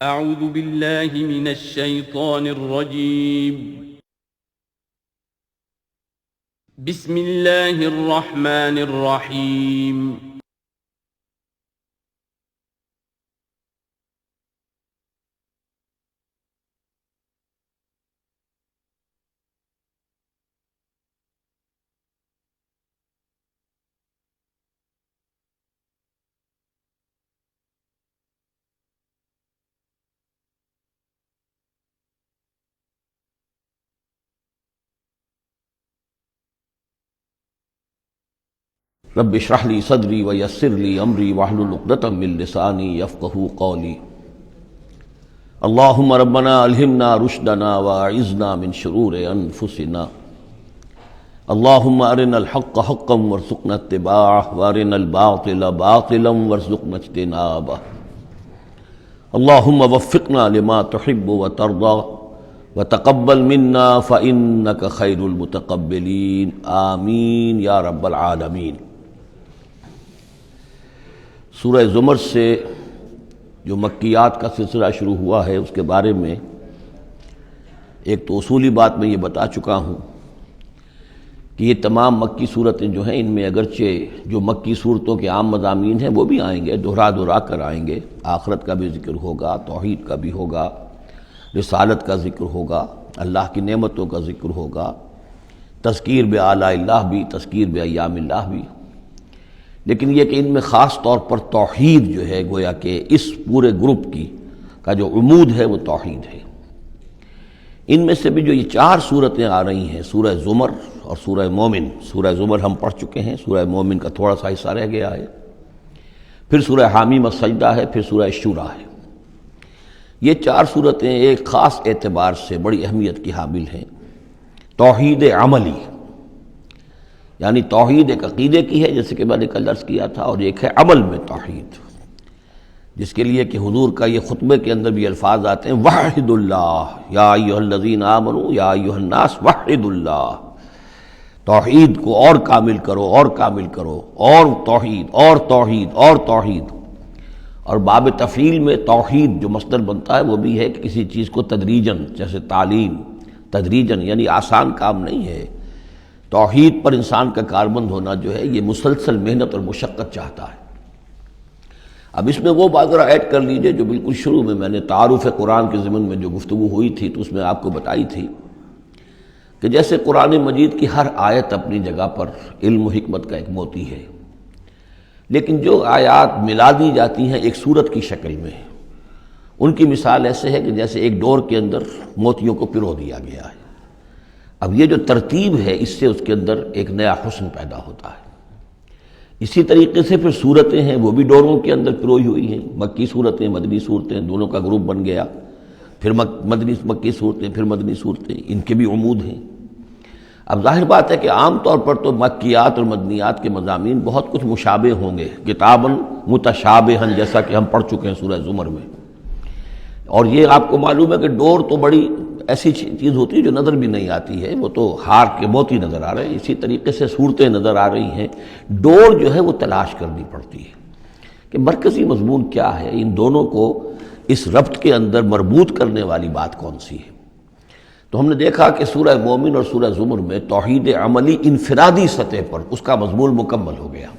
اعوذ باللہ من الشیطان الرجیم بسم اللہ الرحمن الرحیم رب اشرح لي صدري ويسر لي امري واحلل عقدة من لساني يفقهوا قولي اللهم ربنا الهمنا رشدنا واعذنا من شرور انفسنا اللهم ارنا الحق حقا وارزقنا اتباعه وارنا الباطل باطلا وارزقنا اجتنابه اللهم وفقنا لما تحب وترضى وتقبل منا فإنك خير المتقبلين آمین یا رب العالمین۔ سورہ زمر سے جو مکیات کا سلسلہ شروع ہوا ہے اس کے بارے میں ایک تو اصولی بات میں یہ بتا چکا ہوں کہ یہ تمام مکی صورتیں جو ہیں ان میں اگرچہ جو مکی صورتوں کے عام مضامین ہیں وہ بھی آئیں گے، دہرا کر آئیں گے، آخرت کا بھی ذکر ہوگا، توحید کا بھی ہوگا، رسالت کا ذکر ہوگا، اللہ کی نعمتوں کا ذکر ہوگا، تذکیر بآلاء اللہ بھی، تذکیر بایام اللہ بھی، لیکن یہ کہ ان میں خاص طور پر توحید جو ہے گویا کہ اس پورے گروپ کا جو عمود ہے وہ توحید ہے۔ ان میں سے بھی جو یہ چار صورتیں آ رہی ہیں، سورہ زمر اور سورہ مومن، سورہ زمر ہم پڑھ چکے ہیں، سورہ مومن کا تھوڑا سا حصہ رہ گیا ہے، پھر سورہ حامیم السجدہ ہے، پھر سورہ شورى ہے۔ یہ چار صورتیں ایک خاص اعتبار سے بڑی اہمیت کی حامل ہیں۔ توحید عملی یعنی توحید ایک عقیدے کی ہے جیسے کہ میں نے کل عرض کیا تھا، اور ایک ہے عمل میں توحید، جس کے لیے کہ حضور کا یہ خطبے کے اندر بھی الفاظ آتے ہیں وحد اللہ یا ایھا الذین آمنوا یا ایھا الناس وحد اللہ، توحید کو اور کامل کرو اور کامل کرو، اور توحید اور توحید اور توحید۔ اور باب تفعیل میں توحید جو مصدر بنتا ہے وہ بھی ہے کہ کسی چیز کو تدریجاً، جیسے تعلیم تدریجاً، یعنی آسان کام نہیں ہے۔ توحید پر انسان کا کاربند ہونا جو ہے یہ مسلسل محنت اور مشقت چاہتا ہے۔ اب اس میں وہ بات ذرا ایڈ کر لیجئے جو بالکل شروع میں نے تعارف قرآن کے ضمن میں جو گفتگو ہوئی تھی تو اس میں آپ کو بتائی تھی کہ جیسے قرآن مجید کی ہر آیت اپنی جگہ پر علم و حکمت کا ایک موتی ہے، لیکن جو آیات ملا دی جاتی ہیں ایک صورت کی شکل میں، ان کی مثال ایسے ہے کہ جیسے ایک ڈور کے اندر موتیوں کو پرو دیا گیا ہے۔ اب یہ جو ترتیب ہے اس سے اس کے اندر ایک نیا حسن پیدا ہوتا ہے۔ اسی طریقے سے پھر صورتیں ہیں وہ بھی ڈوروں کے اندر پروئی ہوئی ہیں، مکی صورتیں مدنی صورتیں، دونوں کا گروپ بن گیا، پھر مکی صورتیں پھر مدنی صورتیں، ان کے بھی عمود ہیں۔ اب ظاہر بات ہے کہ عام طور پر تو مکیات اور مدنیات کے مضامین بہت کچھ مشابہ ہوں گے، کتاباً متشابہاً، جیسا کہ ہم پڑھ چکے ہیں سورہ زمر میں۔ اور یہ آپ کو معلوم ہے کہ ڈور تو بڑی ایسی چیز ہوتی ہے جو نظر بھی نہیں آتی ہے، وہ تو ہار کے موتی نظر آ رہے ہیں، اسی طریقے سے صورتیں نظر آ رہی ہیں، ڈور جو ہے وہ تلاش کرنی پڑتی ہے کہ مرکزی مضمون کیا ہے، ان دونوں کو اس ربط کے اندر مربوط کرنے والی بات کون سی ہے۔ تو ہم نے دیکھا کہ سورہ مومن اور سورہ زمر میں توحید عملی انفرادی سطح پر اس کا مضمون مکمل ہو گیا۔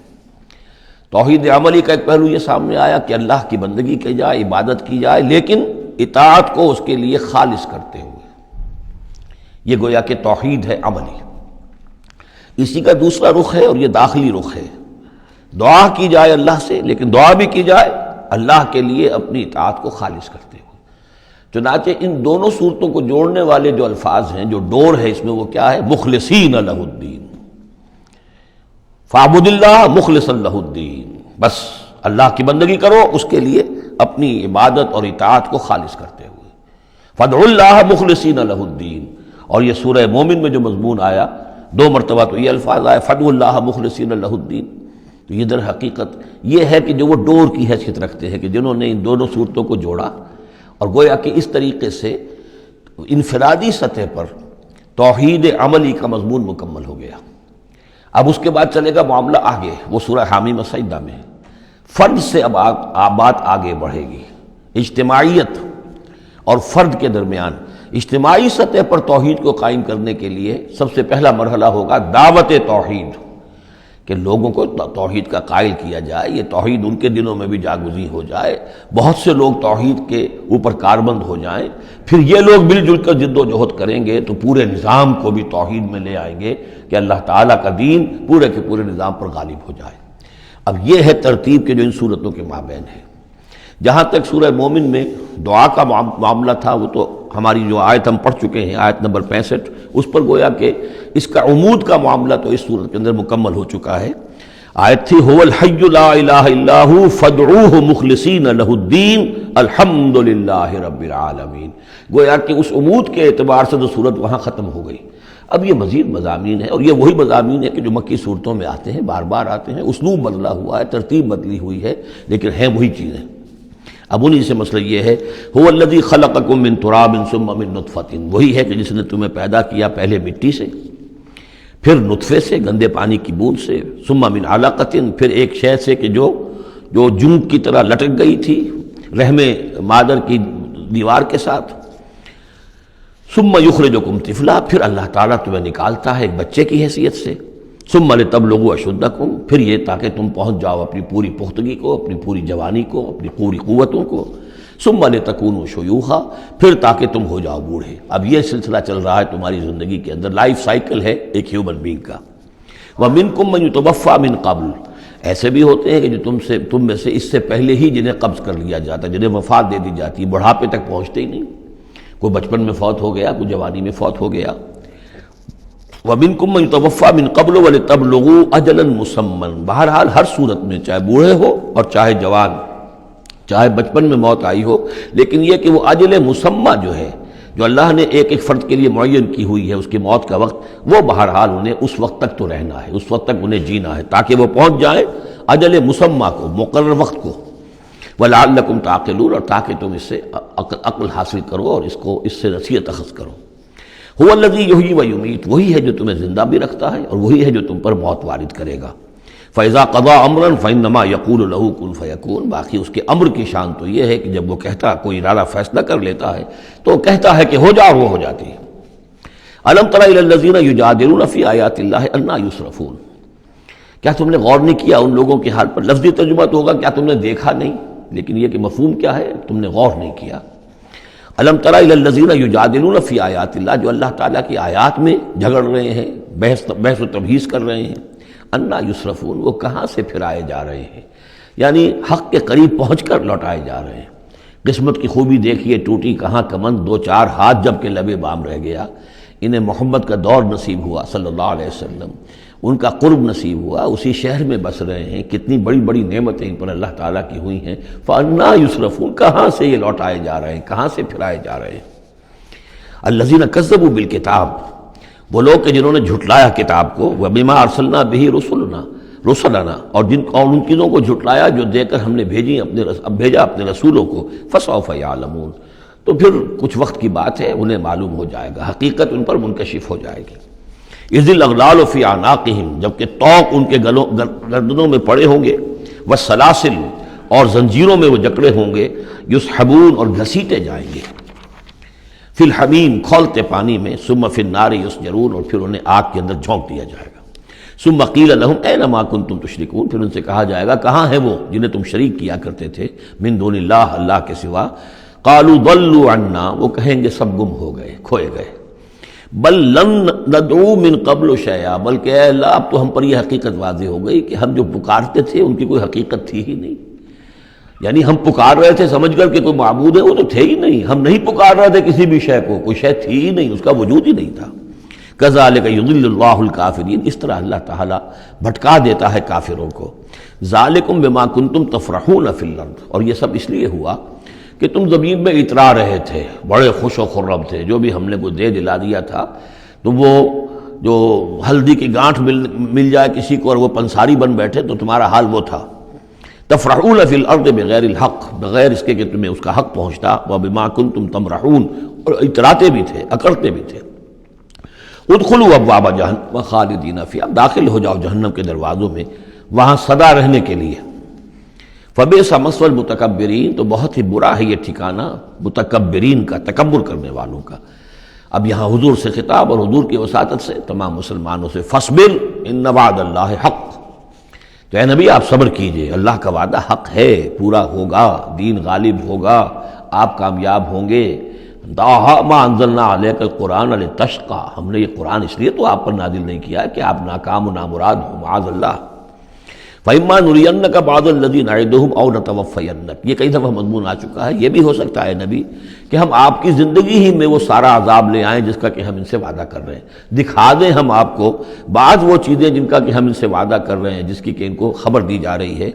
توحید عملی کا ایک پہلو یہ سامنے آیا کہ اللہ کی بندگی کی جائے، عبادت کی جائے، لیکن اطاعت کو اس کے لیے خالص کرتے ہوئے، یہ گویا کہ توحید ہے عملی۔ اسی کا دوسرا رخ ہے اور یہ داخلی رخ ہے، دعا کی جائے اللہ سے، لیکن دعا بھی کی جائے اللہ کے لیے اپنی اطاعت کو خالص کرتے ہوئے۔ چنانچہ ان دونوں صورتوں کو جوڑنے والے جو الفاظ ہیں، جو ڈور ہے اس میں، وہ کیا ہے؟ مخلصین لہ الدین، فاعبد اللہ مخلصا لہ الدین، بس اللہ کی بندگی کرو، اس کے لیے اپنی عبادت اور اطاعت کو خالص کرتے ہوئے۔ فادعوا اللہ مخلصین لہ الدین، اور یہ سورہ مومن میں جو مضمون آیا، دو مرتبہ تو یہ الفاظ آئے فادعوا اللہ مخلصین لہ الدین، تو یہ در حقیقت یہ ہے کہ جو وہ ڈور کی حیثیت رکھتے ہیں کہ جنہوں نے ان دونوں صورتوں کو جوڑا، اور گویا کہ اس طریقے سے انفرادی سطح پر توحید عملی کا مضمون مکمل ہو گیا۔ اب اس کے بعد چلے گا معاملہ آگے، وہ سورہ حامیم السجدہ میں فرد سے اب بات آگے بڑھے گی، اجتماعیت اور فرد کے درمیان اجتماعی سطح پر توحید کو قائم کرنے کے لیے سب سے پہلا مرحلہ ہوگا دعوت توحید، کہ لوگوں کو توحید کا قائل کیا جائے، یہ توحید ان کے دلوں میں بھی جاگزی ہو جائے، بہت سے لوگ توحید کے اوپر کاربند ہو جائیں، پھر یہ لوگ مل جل کر جد و جہد کریں گے تو پورے نظام کو بھی توحید میں لے آئیں گے کہ اللہ تعالیٰ کا دین پورے کے پورے نظام پر غالب ہو جائے۔ اب یہ ہے ترتیب کے جو ان صورتوں کے مابین ہے۔ جہاں تک سورہ مومن میں دعا کا معاملہ تھا، وہ تو ہماری جو آیت ہم پڑھ چکے ہیں، آیت نمبر 65، اس پر گویا کہ اس کا عمود کا معاملہ تو اس صورت کے اندر مکمل ہو چکا ہے۔ آیت تھی هو الحی لا الہ الا هو فادعوه مخلصین لہ الدین الحمد للہ رب العالمین۔ گویا کہ اس عمود کے اعتبار سے تو صورت وہاں ختم ہو گئی۔ اب یہ مزید مضامین ہے، اور یہ وہی مضامین ہے کہ جو مکی صورتوں میں آتے ہیں، بار بار آتے ہیں، اسلوب بدلا ہوا ہے، ترتیب بدلی ہوئی ہے، لیکن ہیں وہی چیزیں۔ اب انہی سے مسئلہ یہ ہے هو الذی خلقکم من تراب ثم من نطفۃ، وہی ہے کہ جس نے تمہیں پیدا کیا پہلے مٹی سے، پھر نطفے سے، گندے پانی کی بوند سے، ثم من علقۃ، پھر ایک شے سے کہ جو جنگ کی طرح لٹک گئی تھی رحم مادر کی دیوار کے ساتھ، ثم یخرجکم طفلا، پھر اللہ تعالیٰ تمہیں نکالتا ہے ایک بچے کی حیثیت سے، ثم لتبلغوا اشدکم، پھر یہ تاکہ تم پہنچ جاؤ اپنی پوری پختگی کو، اپنی پوری جوانی کو، اپنی پوری قوتوں کو، ثم لتکونوا شیوخا، پھر تاکہ تم ہو جاؤ بوڑھے۔ اب یہ سلسلہ چل رہا ہے تمہاری زندگی کے اندر، لائف سائیکل ہے ایک ہیومن بینگ کا۔ ومنکم من یتوفی من قبل، ایسے بھی ہوتے ہیں کہ جو تم میں سے اس سے پہلے ہی جنہیں قبض کر لیا جاتا ہے، جنہیں وفات دے دی جاتی ہے، بڑھاپے تک پہنچتے ہی نہیں، کوئی بچپن میں فوت ہو گیا، کوئی جوانی میں فوت ہو گیا۔ وَمِنْكُمْ مَنْ يُتَوَفَّى مِنْ قَبْلُ وَلِتَبْلُغُوا أَجَلًا مُّسَمًّى، بہرحال ہر صورت میں چاہے بوڑھے ہو اور چاہے جوان، چاہے بچپن میں موت آئی ہو، لیکن یہ کہ وہ اجل مسمى جو ہے، جو اللہ نے ایک ایک فرد کے لیے معین کی ہوئی ہے اس کی موت کا وقت، وہ بہرحال انہیں اس وقت تک تو رہنا ہے، اس وقت تک انہیں جینا ہے تاکہ وہ پہنچ جائیں اجل مسمى کو، مقرر وقت کو۔ وَلَعَلَّكُمْ تَعْقِلُونَ، اور تاکہ تم اس سے عقل حاصل کرو اور اس سے نصیحت اخذ کرو۔ هو الذی یحیی و یمیت، وہی ہے جو تمہیں زندہ بھی رکھتا ہے اور وہی ہے جو تم پر موت وارد کرے گا۔ فَإِذَا قَضَىٰ أَمْرًا فَإِنَّمَا يَقُولُ لَهُ كُن فَيَكُونُ، باقی اس کے امر کی شان تو یہ ہے کہ جب وہ کہتا، کوئی ارادہ فیصلہ کر لیتا ہے تو وہ کہتا ہے کہ ہو جا، وہ ہو جاتی ہے۔ أَلَمْ تَرَ إِلَى الَّذِينَ يُجَادِلُونَ فِي آيَاتِ اللَّهِ أَنَّىٰ يُصْرَفُونَ، کیا تم نے غور نہیں کیا ان لوگوں کے حال پر؟ لفظی ترجمہ تو ہوگا کیا تم نے دیکھا نہیں، لیکن یہ کہ مفہوم کیا ہے، تم نے غور نہیں کیا۔ الم تر الی الذین یجادلون فی آیات اللہ، جو اللہ تعالیٰ کی آیات میں جھگڑ رہے ہیں، بحث و تبحیث کر رہے ہیں، انا یصرفون، وہ کہاں سے پھرائے جا رہے ہیں، یعنی حق کے قریب پہنچ کر لوٹائے جا رہے ہیں۔ قسمت کی خوبی دیکھیے، ٹوٹی کہاں کمند، دو چار ہاتھ جب کہ لبے بام رہ گیا۔ انہیں محمد کا دور نصیب ہوا صلی اللہ علیہ وسلم، ان کا قرب نصیب ہوا، اسی شہر میں بس رہے ہیں، کتنی بڑی بڑی نعمتیں ان پر اللہ تعالیٰ کی ہوئی ہیں۔ فَأَنَّىٰ يُصْرَفُونَ، کہاں سے یہ لوٹائے جا رہے ہیں، کہاں سے پھرائے جا رہے ہیں۔ الَّذِينَ كَذَّبُوا بِالْكِتَابِ، وہ لوگ کہ جنہوں نے جھٹلایا کتاب کو، وَبِمَا أَرْسَلْنَا بِهِ رُسُلَنَا، اور ان چیزوں کو جھٹلایا جو دے کر ہم نے بھیجا اپنے رسولوں کو، فَسَوْفَ يَعْلَمُونَ، تو پھر کچھ وقت کی بات ہے، انہیں معلوم ہو جائے گا، حقیقت ان پر منکشف ہو جائے گی۔ اذ الاغلال فی اعناقہم، جبکہ طوق ان کے گردنوں میں پڑے ہوں گے، والسلاسل، اور زنجیروں میں وہ جکڑے ہوں گے، یسحبون، اور گھسیٹے جائیں گے، فی الحمیم، کھولتے پانی میں، ثم فی النار یسجرون، اور پھر انہیں آگ کے اندر جھونک دیا جائے گا۔ ثم قیل لہم این ما کنتم تشرکون، پھر ان سے کہا جائے گا کہاں ہیں وہ جنہیں تم شریک کیا کرتے تھے، من دون اللہ، اللہ کے سوا۔ قالوا ضلوا عنا، وہ کہیں گے سب گم ہو گئے، کھوئے گئے۔ بل لم ندعو من قبل شیئا، بلکہ اے اللہ اب تو ہم پر یہ حقیقت واضح ہو گئی کہ ہم جو پکارتے تھے ان کی کوئی حقیقت تھی ہی نہیں، یعنی ہم پکار رہے تھے سمجھ کر کہ کوئی معبود ہے، وہ تو تھے ہی نہیں، ہم نہیں پکار رہے تھے کسی بھی شے کو، کوئی شے تھی ہی نہیں، اس کا وجود ہی نہیں تھا۔ کذالک یضل اللہ الکافرین، اس طرح اللہ تعالیٰ بھٹکا دیتا ہے کافروں کو۔ ذالکم بما کنتم تفرحون فی الارض، اور یہ سب اس لیے ہوا کہ تم زمین میں اترا رہے تھے، بڑے خوش و خرم تھے، جو بھی ہم نے کو دے دلا دیا تھا، تو وہ جو ہلدی کی گانٹھ مل جائے کسی کو اور وہ پنساری بن بیٹھے تو تمہارا حال وہ تھا۔ تفرحون فی الارض بغیر الحق، بغیر اس کے کہ تمہیں اس کا حق پہنچتا، وبما کنتم تمرحون، اور اتراتے بھی تھے، اکڑتے بھی تھے۔ ادخلوا ابواب جہنم خالدین فیہا، داخل ہو جاؤ جہنم کے دروازوں میں، وہاں سدا رہنے کے لیے۔ فبئس مثوى المتکبرین، تو بہت ہی برا ہے یہ ٹھکانہ متکبرین کا، تکبر کرنے والوں کا۔ اب یہاں حضور سے خطاب اور حضور کی وساطت سے تمام مسلمانوں سے، فاصبر ان وعد اللہ حق، تو اے نبی آپ صبر کیجئے، اللہ کا وعدہ حق ہے، پورا ہوگا، دین غالب ہوگا، آپ کامیاب ہوں گے۔ ما انزلنا علیک القرآن لتشقى، ہم نے یہ قرآن اس لیے تو آپ پر نازل نہیں کیا ہے کہ آپ ناکام و نامراد ہو، معاذ اللہ۔ فَإِمَّا نُرِيَنَّكَ بَعْضَ الَّذِي نَعِدُهُمْ أَوْ نَتَوَفَّيَنَّكَ، یہ کئی دفعہ مضمون آ چکا ہے، یہ بھی ہو سکتا ہے نبی کہ ہم آپ کی زندگی ہی میں وہ سارا عذاب لے آئیں جس کا کہ ہم ان سے وعدہ کر رہے ہیں، دکھا دیں ہم آپ کو بعض وہ چیزیں جن کا کہ ہم ان سے وعدہ کر رہے ہیں، جس کی کہ ان کو خبر دی جا رہی ہے،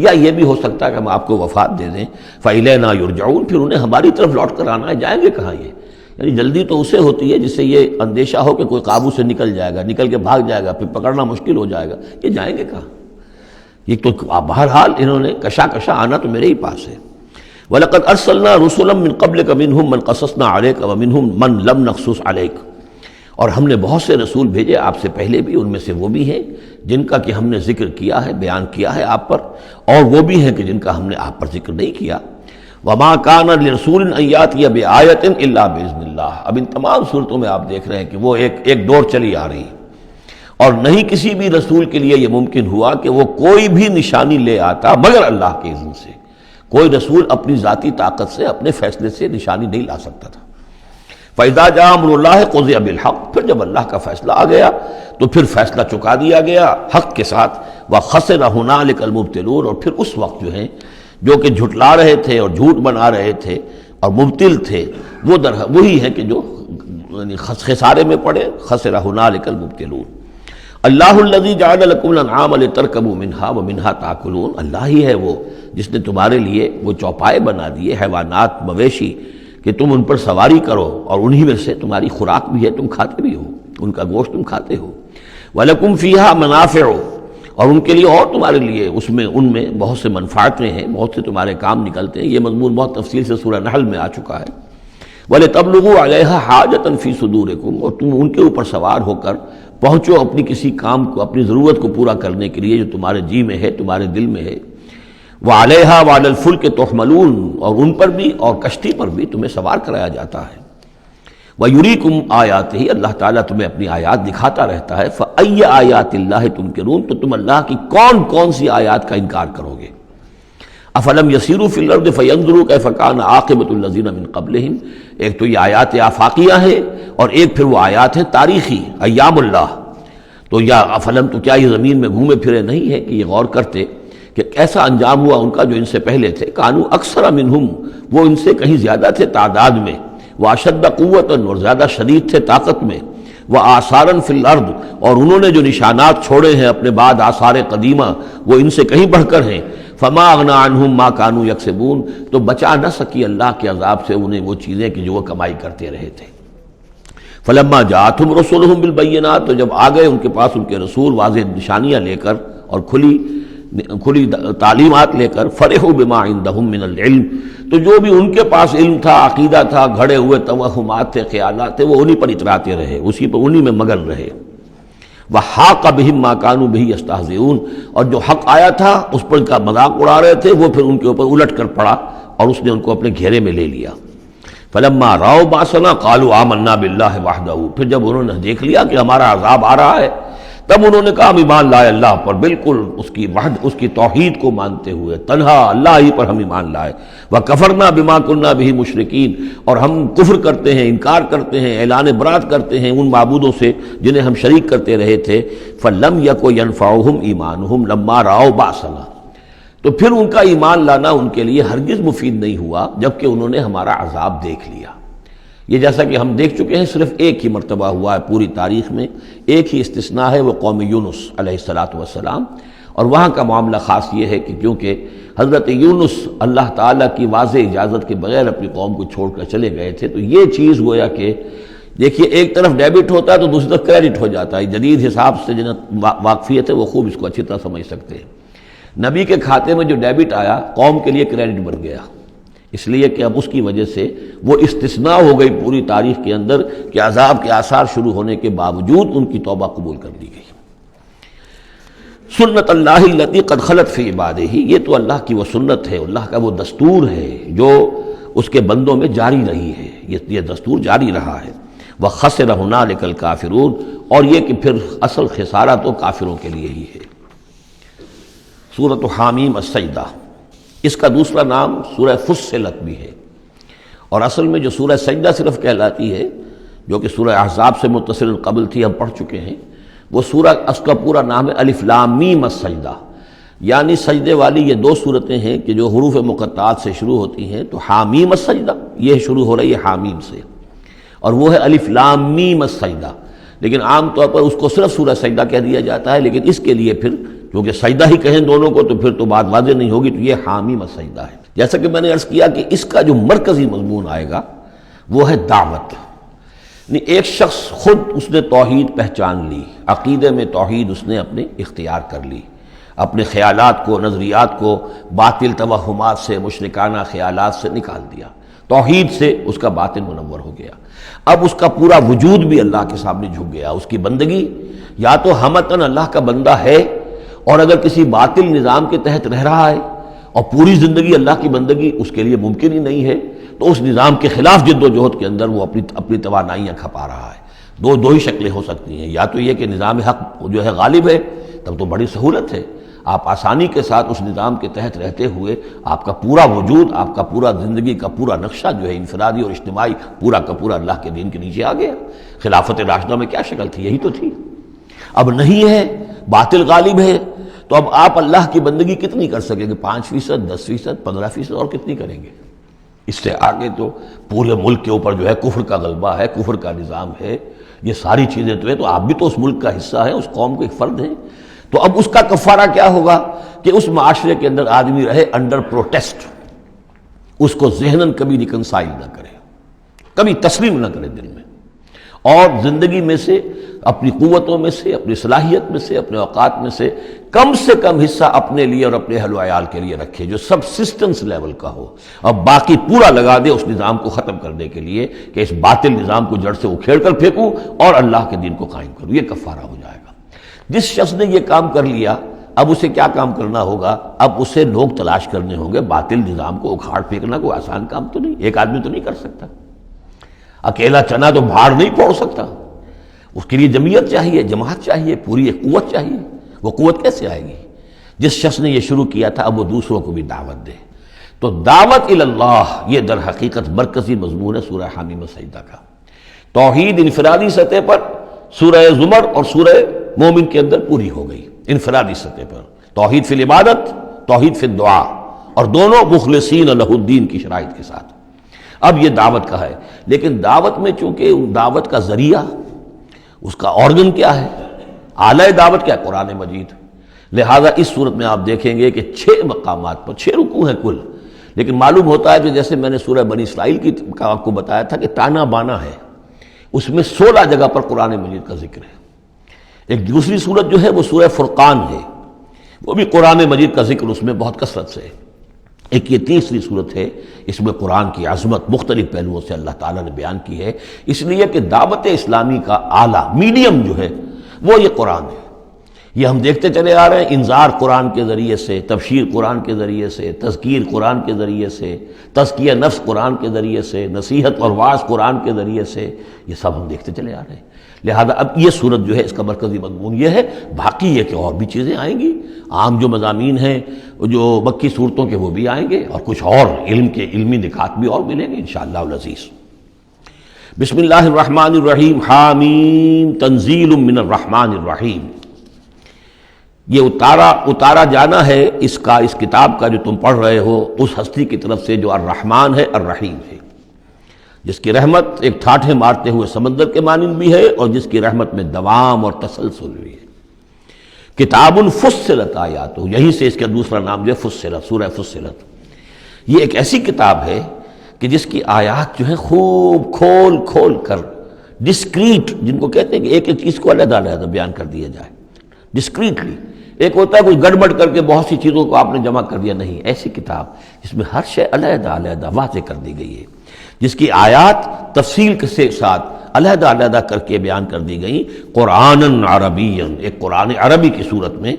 یا یہ بھی ہو سکتا ہے کہ ہم آپ کو وفات دے دیں، فَإِلَيْنَا يُرْجَعُونَ، پھر انہیں ہماری طرف لوٹ کر آنا ہے، جائیں گے کہاں یہ؟ یعنی جلدی تو اسے ہوتی ہے جس سے یہ اندیشہ ہو کہ کوئی قابو سے نکل جائے گا، نکل کے بھاگ جائے گا، پھر پکڑنا مشکل ہو جائے گا، یہ جائیں گے کہاں؟ یہ تو بہرحال انہوں نے کشا آنا تو میرے ہی پاس ہے۔ وَلَقَدْ أَرْسَلْنَا رُسُلًا مِّن قَبْلِكَ مِنْهُمْ مَنْ قَصَصْنَا عَلَيْكَ وَمِنْهُمْ مَنْ لَمْ نَقْصُصْ عَلَيْكَ، اور ہم نے بہت سے رسول بھیجے آپ سے پہلے بھی، ان میں سے وہ بھی ہیں جن کا کہ ہم نے ذکر کیا ہے، بیان کیا ہے آپ پر، اور وہ بھی ہیں کہ جن کا ہم نے آپ پر ذکر نہیں کیا۔ وَمَا كَانَ لِرَسُولٍ أَن يَأْتِيَ بِآيَةٍ إِلَّا بِإِذْنِ اللَّهِ، اب ان تمام صورتوں میں آپ دیکھ رہے ہیں کہ وہ ایک دور چلی آ رہی ہے، اور نہیں کسی بھی رسول کے لیے یہ ممکن ہوا کہ وہ کوئی بھی نشانی لے آتا مگر اللہ کے اذن سے۔ کوئی رسول اپنی ذاتی طاقت سے، اپنے فیصلے سے نشانی نہیں لا سکتا تھا۔ فَإِذَا جَاءَ أَمْرُ اللَّهِ قُضِيَ بِالْحَقِّ، پھر جب اللہ کا فیصلہ آ گیا تو پھر فیصلہ چکا دیا گیا حق کے ساتھ۔ وَخَسِرَ هُنَالِكَ الْمُبْطِلُونَ، اور پھر اس وقت جو ہیں جو کہ جھٹلا رہے تھے اور جھوٹ بنا رہے تھے اور مبتل تھے، وہ وہی ہیں کہ جو خسارے میں پڑے۔ خَسِرَ هُنَالِكَ الْمُبْطِلُونَ۔ اللہ الذی جعل لکم الانعام لترکبوا منها ومنها تاکلون، اللہ ہی ہے وہ جس نے تمہارے لیے وہ چوپائے بنا دیے، حیوانات، مویشی، کہ تم ان پر سواری کرو، اور انہی میں سے تمہاری خوراک بھی ہے، تم کھاتے بھی ہو، ان کا گوشت تم کھاتے ہو۔ وَلَكُمْ فِيهَا مَنَافِعُ، اور ان کے لیے اور تمہارے لیے ان میں بہت سے منفعتیں ہیں، بہت سے تمہارے کام نکلتے ہیں۔ یہ مضمون بہت تفصیل سے سورہ نحل میں آ چکا ہے۔ وَلِتَبْلُغُوا عَلَيْهَا حَاجَةً فِي صُدُورِكُمْ، اور تم ان کے اوپر سوار ہو کر پہنچو اپنی کسی کام کو، اپنی ضرورت کو پورا کرنے کے لیے جو تمہارے جی میں ہے، تمہارے دل میں ہے۔ وَعَلَيْهَا وَعَلَى الْفُلْكِ تُحْمَلُونَ، اور ان پر بھی اور کشتی پر بھی تمہیں سوار کرایا جاتا ہے۔ وَيُرِيكُمْ آيَاتِهِ، اللہ تعالیٰ تمہیں اپنی آیات دکھاتا رہتا ہے۔ فَأَيَّ آيَاتِ اللَّهِ تُنْكِرُونَ، تو تم اللہ کی کون کون سی آیات کا انکار کرو گے؟ افلم یسیروا فی الارض فینظروا کیف کان عاقبۃ الذین من قبلہم، ایک تو یہ آیات آفاقیہ ہے اور ایک پھر وہ آیات ہیں تاریخی، ایام اللہ۔ تو یا افلم، تو کیا یہ زمین میں گھومے پھرے نہیں ہے کہ یہ غور کرتے کہ کیسا انجام ہوا ان کا جو ان سے پہلے تھے؟ کانوا اکثر منہم، وہ ان سے کہیں زیادہ تھے تعداد میں، واشد قوۃ، اور زیادہ شدید تھے طاقت میں، وآثارا فی الارض، اور انہوں نے جو نشانات چھوڑے ہیں اپنے بعد آثار قدیمہ وہ ان سے کہیں بڑھ کر ہیں۔ فما اغنی عنہم ما کانوا یکسبون، تو بچا نہ سکی اللہ کے عذاب سے انہیں وہ چیزیں کہ جو وہ کمائی کرتے رہے تھے۔ فلما جاءتہم رسولہم بالبینات، تو جب آ گئے ان کے پاس ان کے رسول واضح نشانیاں لے کر اور کھلی تعلیمات لے کر، فرحوا بما عندہم من العلم، تو جو بھی ان کے پاس علم تھا، عقیدہ تھا، گھڑے ہوئے توہمات تھے، خیالات تھے، وہ انہی پر اتراتے رہے، اسی پر انہی میں مگن رہے۔ وحاق بہم ما کانوا بہ یستہزئون، اور جو حق آیا تھا اس پر کا مذاق اڑا رہے تھے، وہ پھر ان کے اوپر الٹ کر پڑا اور اس نے ان کو اپنے گھیرے میں لے لیا۔ فلما رأوا بأسنا قالوا آمنا باللہ وحدہ، پھر جب انہوں نے دیکھ لیا کہ ہمارا عذاب آ رہا ہے، تب انہوں نے کہا ہم ایمان لائے اللہ پر، بالکل اس کی توحید کو مانتے ہوئے، تنہا اللہ ہی پر ہم ایمان لائے۔ وَكَفَرْنَا بِمَا كُنَّا بِهِ مُشْرِكِينَ، اور ہم کفر کرتے ہیں، انکار کرتے ہیں، اعلان برات کرتے ہیں ان معبودوں سے جنہیں ہم شریک کرتے رہے تھے۔ فَلَمْ يَكُ يَنْفَعُهُمْ إِيمَانُهُمْ لَمَّا رَأَوْا بَأْسَنَا، تو پھر ان کا ایمان لانا ان کے لیے ہرگز مفید نہیں ہوا جبکہ انہوں نے ہمارا عذاب دیکھ لیا۔ یہ جیسا کہ ہم دیکھ چکے ہیں صرف ایک ہی مرتبہ ہوا ہے پوری تاریخ میں، ایک ہی استثناء ہے، وہ قوم یونس علیہ السلام، اور وہاں کا معاملہ خاص یہ ہے کہ کیونکہ حضرت یونس اللہ تعالیٰ کی واضح اجازت کے بغیر اپنی قوم کو چھوڑ کر چلے گئے تھے، تو یہ چیز گویا کہ دیکھیے ایک طرف ڈیبٹ ہوتا ہے تو دوسری طرف کریڈٹ ہو جاتا ہے۔ جدید حساب سے جنہیں واقفیت ہے وہ خوب اس کو اچھی طرح سمجھ سکتے ہیں۔ نبی کے کھاتے میں جو ڈیبٹ آیا قوم کے لیے کریڈٹ بن گیا، اس لیے کہ اب اس کی وجہ سے وہ استثناء ہو گئی پوری تاریخ کے اندر کہ عذاب کے آثار شروع ہونے کے باوجود ان کی توبہ قبول کر لی گئی۔ سنت اللہ التی قد خلت فی عبادہ، یہ تو اللہ کی وہ سنت ہے، اللہ کا وہ دستور ہے جو اس کے بندوں میں جاری رہی ہے، یہ دستور جاری رہا ہے۔ وَخَسِرَ هُنَالِكَ الْكَافِرُونَ، اور یہ کہ پھر اصل خسارہ تو کافروں کے لیے ہی ہے۔ سورۃ حامیم السجدہ، اس کا دوسرا نام سورہ فصلت بھی ہے، اور اصل میں جو سورہ سجدہ صرف کہلاتی ہے، جو کہ سورہ احزاب سے متصل قبل تھی، ہم پڑھ چکے ہیں، وہ سورہ، اس کا پورا نام ہے الف لام میم السجدہ، یعنی سجدے والی یہ دو صورتیں ہیں کہ جو حروف مقطعات سے شروع ہوتی ہیں، تو حامیم السجدہ یہ شروع ہو رہی ہے حامیم سے، اور وہ ہے الف لام میم السجدہ، لیکن عام طور پر اس کو صرف سورہ سجدہ کہہ دیا جاتا ہے، لیکن اس کے لیے پھر کیونکہ سجدہ ہی کہیں دونوں کو تو پھر تو بات واضح نہیں ہوگی، تو یہ حامیم السجدہ ہے۔ جیسا کہ میں نے عرض کیا کہ اس کا جو مرکزی مضمون آئے گا وہ ہے دعوت، ایک شخص خود اس نے توحید پہچان لی، عقیدے میں توحید اس نے اپنے اختیار کر لی، اپنے خیالات کو، نظریات کو باطل توہمات سے، مشرکانہ خیالات سے نکال دیا، توحید سے اس کا باطن منور ہو گیا۔ اب اس کا پورا وجود بھی اللہ کے سامنے جھک گیا، اس کی بندگی یا تو ہمتاً اللہ کا بندہ ہے، اور اگر کسی باطل نظام کے تحت رہ رہا ہے اور پوری زندگی اللہ کی بندگی اس کے لیے ممکن ہی نہیں ہے، تو اس نظام کے خلاف جد و جہد کے اندر وہ اپنی توانائیاں کھپا رہا ہے۔ دو ہی شکلیں ہو سکتی ہیں، یا تو یہ کہ نظام حق جو ہے غالب ہے، تب تو بڑی سہولت ہے، آپ آسانی کے ساتھ اس نظام کے تحت رہتے ہوئے آپ کا پورا وجود، آپ کا پورا زندگی کا پورا نقشہ جو ہے انفرادی اور اجتماعی پورا کا پورا اللہ کے دین کے نیچے آ گیا۔ خلافت راشدہ میں کیا شکل تھی؟ یہی تو تھی۔ اب نہیں ہے، باطل غالب ہے، تو اب آپ اللہ کی بندگی کتنی کر سکیں گے؟ 5%، 10%، 15%، اور کتنی کریں گے؟ اس سے آگے تو پورے ملک کے اوپر جو ہے کفر کا غلبہ ہے، کفر کا نظام ہے، یہ ساری چیزیں تو ہے، تو آپ بھی تو اس ملک کا حصہ ہیں، اس قوم کے ایک فرد ہیں۔ تو اب اس کا کفارہ کیا ہوگا کہ اس معاشرے کے اندر آدمی رہے انڈر پروٹیسٹ، اس کو ذہناً کبھی ریکنسائل نہ کرے، کبھی تسلیم نہ کرے دل میں، اور زندگی میں سے، اپنی قوتوں میں سے، اپنی صلاحیت میں سے، اپنے اوقات میں سے کم حصہ اپنے لیے اور اپنے اہل و عیال کے لیے رکھے، جو سبسسٹنس لیول کا ہو، اور باقی پورا لگا دے اس نظام کو ختم کرنے کے لیے کہ اس باطل نظام کو جڑ سے اکھیڑ کر پھینکوں اور اللہ کے دین کو قائم کروں۔ یہ کفارہ ہو جائے گا۔ جس شخص نے یہ کام کر لیا، اب اسے کیا کام کرنا ہوگا؟ اب اسے لوگ تلاش کرنے ہوں گے۔ باطل نظام کو اکھاڑ پھینکنا کوئی آسان کام تو نہیں، ایک آدمی تو نہیں کر سکتا، اکیلا چنا تو بھاڑ نہیں پھوڑ سکتا، اس کے لیے جمعیت چاہیے، جماعت چاہیے، پوری ایک قوت چاہیے۔ وہ قوت کیسے آئے گی؟ جس شخص نے یہ شروع کیا تھا اب وہ دوسروں کو بھی دعوت دے۔ تو دعوت اللہ، یہ در حقیقت مرکزی مضمون ہے سورہ حامیم السجدہ کا۔ توحید انفرادی سطح پر سورہ زمر اور سورہ مومن کے اندر پوری ہو گئی، انفرادی سطح پر توحید فی العبادت، توحید فی الدعا، اور دونوں مخلصین لہ الدین کی شرائط کے ساتھ۔ اب یہ دعوت کا ہے، لیکن دعوت میں چونکہ دعوت کا ذریعہ، اس کا آرگن کیا ہے، آلہ دعوت کیا ہے؟ قرآن مجید۔ لہذا اس صورت میں آپ دیکھیں گے کہ 6 مقامات پر 6 رکوع ہیں کل، لیکن معلوم ہوتا ہے کہ جیسے میں نے سورہ بنی اسرائیل کی آپ کو بتایا تھا کہ تانا بانا ہے، اس میں 16 جگہ پر قرآن مجید کا ذکر ہے۔ ایک دوسری صورت جو ہے وہ سورہ فرقان ہے، وہ بھی قرآن مجید کا ذکر اس میں بہت کثرت سے ہے۔ ایک یہ تیسری صورت ہے، اس میں قرآن کی عظمت مختلف پہلوؤں سے اللہ تعالیٰ نے بیان کی ہے، اس لیے کہ دعوت اسلامی کا اعلیٰ میڈیم جو ہے وہ یہ قرآن ہے۔ یہ ہم دیکھتے چلے آ رہے ہیں، انذار قرآن کے ذریعے سے، تبشیر قرآن کے ذریعے سے، تذکیر قرآن کے ذریعے سے، تزکیہ نفس قرآن کے ذریعے سے، نصیحت اور وعظ قرآن کے ذریعے سے، یہ سب ہم دیکھتے چلے آ رہے ہیں۔ لہذا اب یہ صورت جو ہے اس کا مرکزی مضمون یہ ہے، باقی یہ کہ اور بھی چیزیں آئیں گی، عام جو مضامین ہیں جو مکی صورتوں کے وہ بھی آئیں گے، اور کچھ اور علم کے علمی نکات بھی اور ملیں گے انشاءاللہ العزیز۔ بسم اللہ الرحمن الرحیم، حامیم تنزیل من الرحمن الرحیم۔ یہ اتارا جانا ہے اس کتاب کا جو تم پڑھ رہے ہو اس ہستی کی طرف سے جو الرحمن ہے، الرحیم ہے، جس کی رحمت ایک ٹھاٹھے مارتے ہوئے سمندر کے مانند بھی ہے، اور جس کی رحمت میں دوام اور تسلسل بھی ہے۔ کتاب فصلت آیاتہ، یہیں سے اس کا دوسرا نام جو ہے فصلت، سورہ فصلت۔ یہ ایک ایسی کتاب ہے کہ جس کی آیات جو ہیں خوب کھول کھول کر ڈسکریٹ، جن کو کہتے ہیں کہ ایک ایک چیز کو علیحدہ علیحدہ بیان کر دیا جائے ڈسکریٹلی۔ ایک ہوتا ہے کوئی گڑبڑ کر کے بہت سی چیزوں کو آپ نے جمع کر دیا، نہیں، ایسی کتاب جس میں ہر شے علیحدہ علیحدہ واضح کر دی گئی ہے، جس کی آیات تفصیل کے ساتھ علیحدہ علیحدہ کر کے بیان کر دی گئی، قرآن عربی، ایک قرآن عربی کی صورت میں،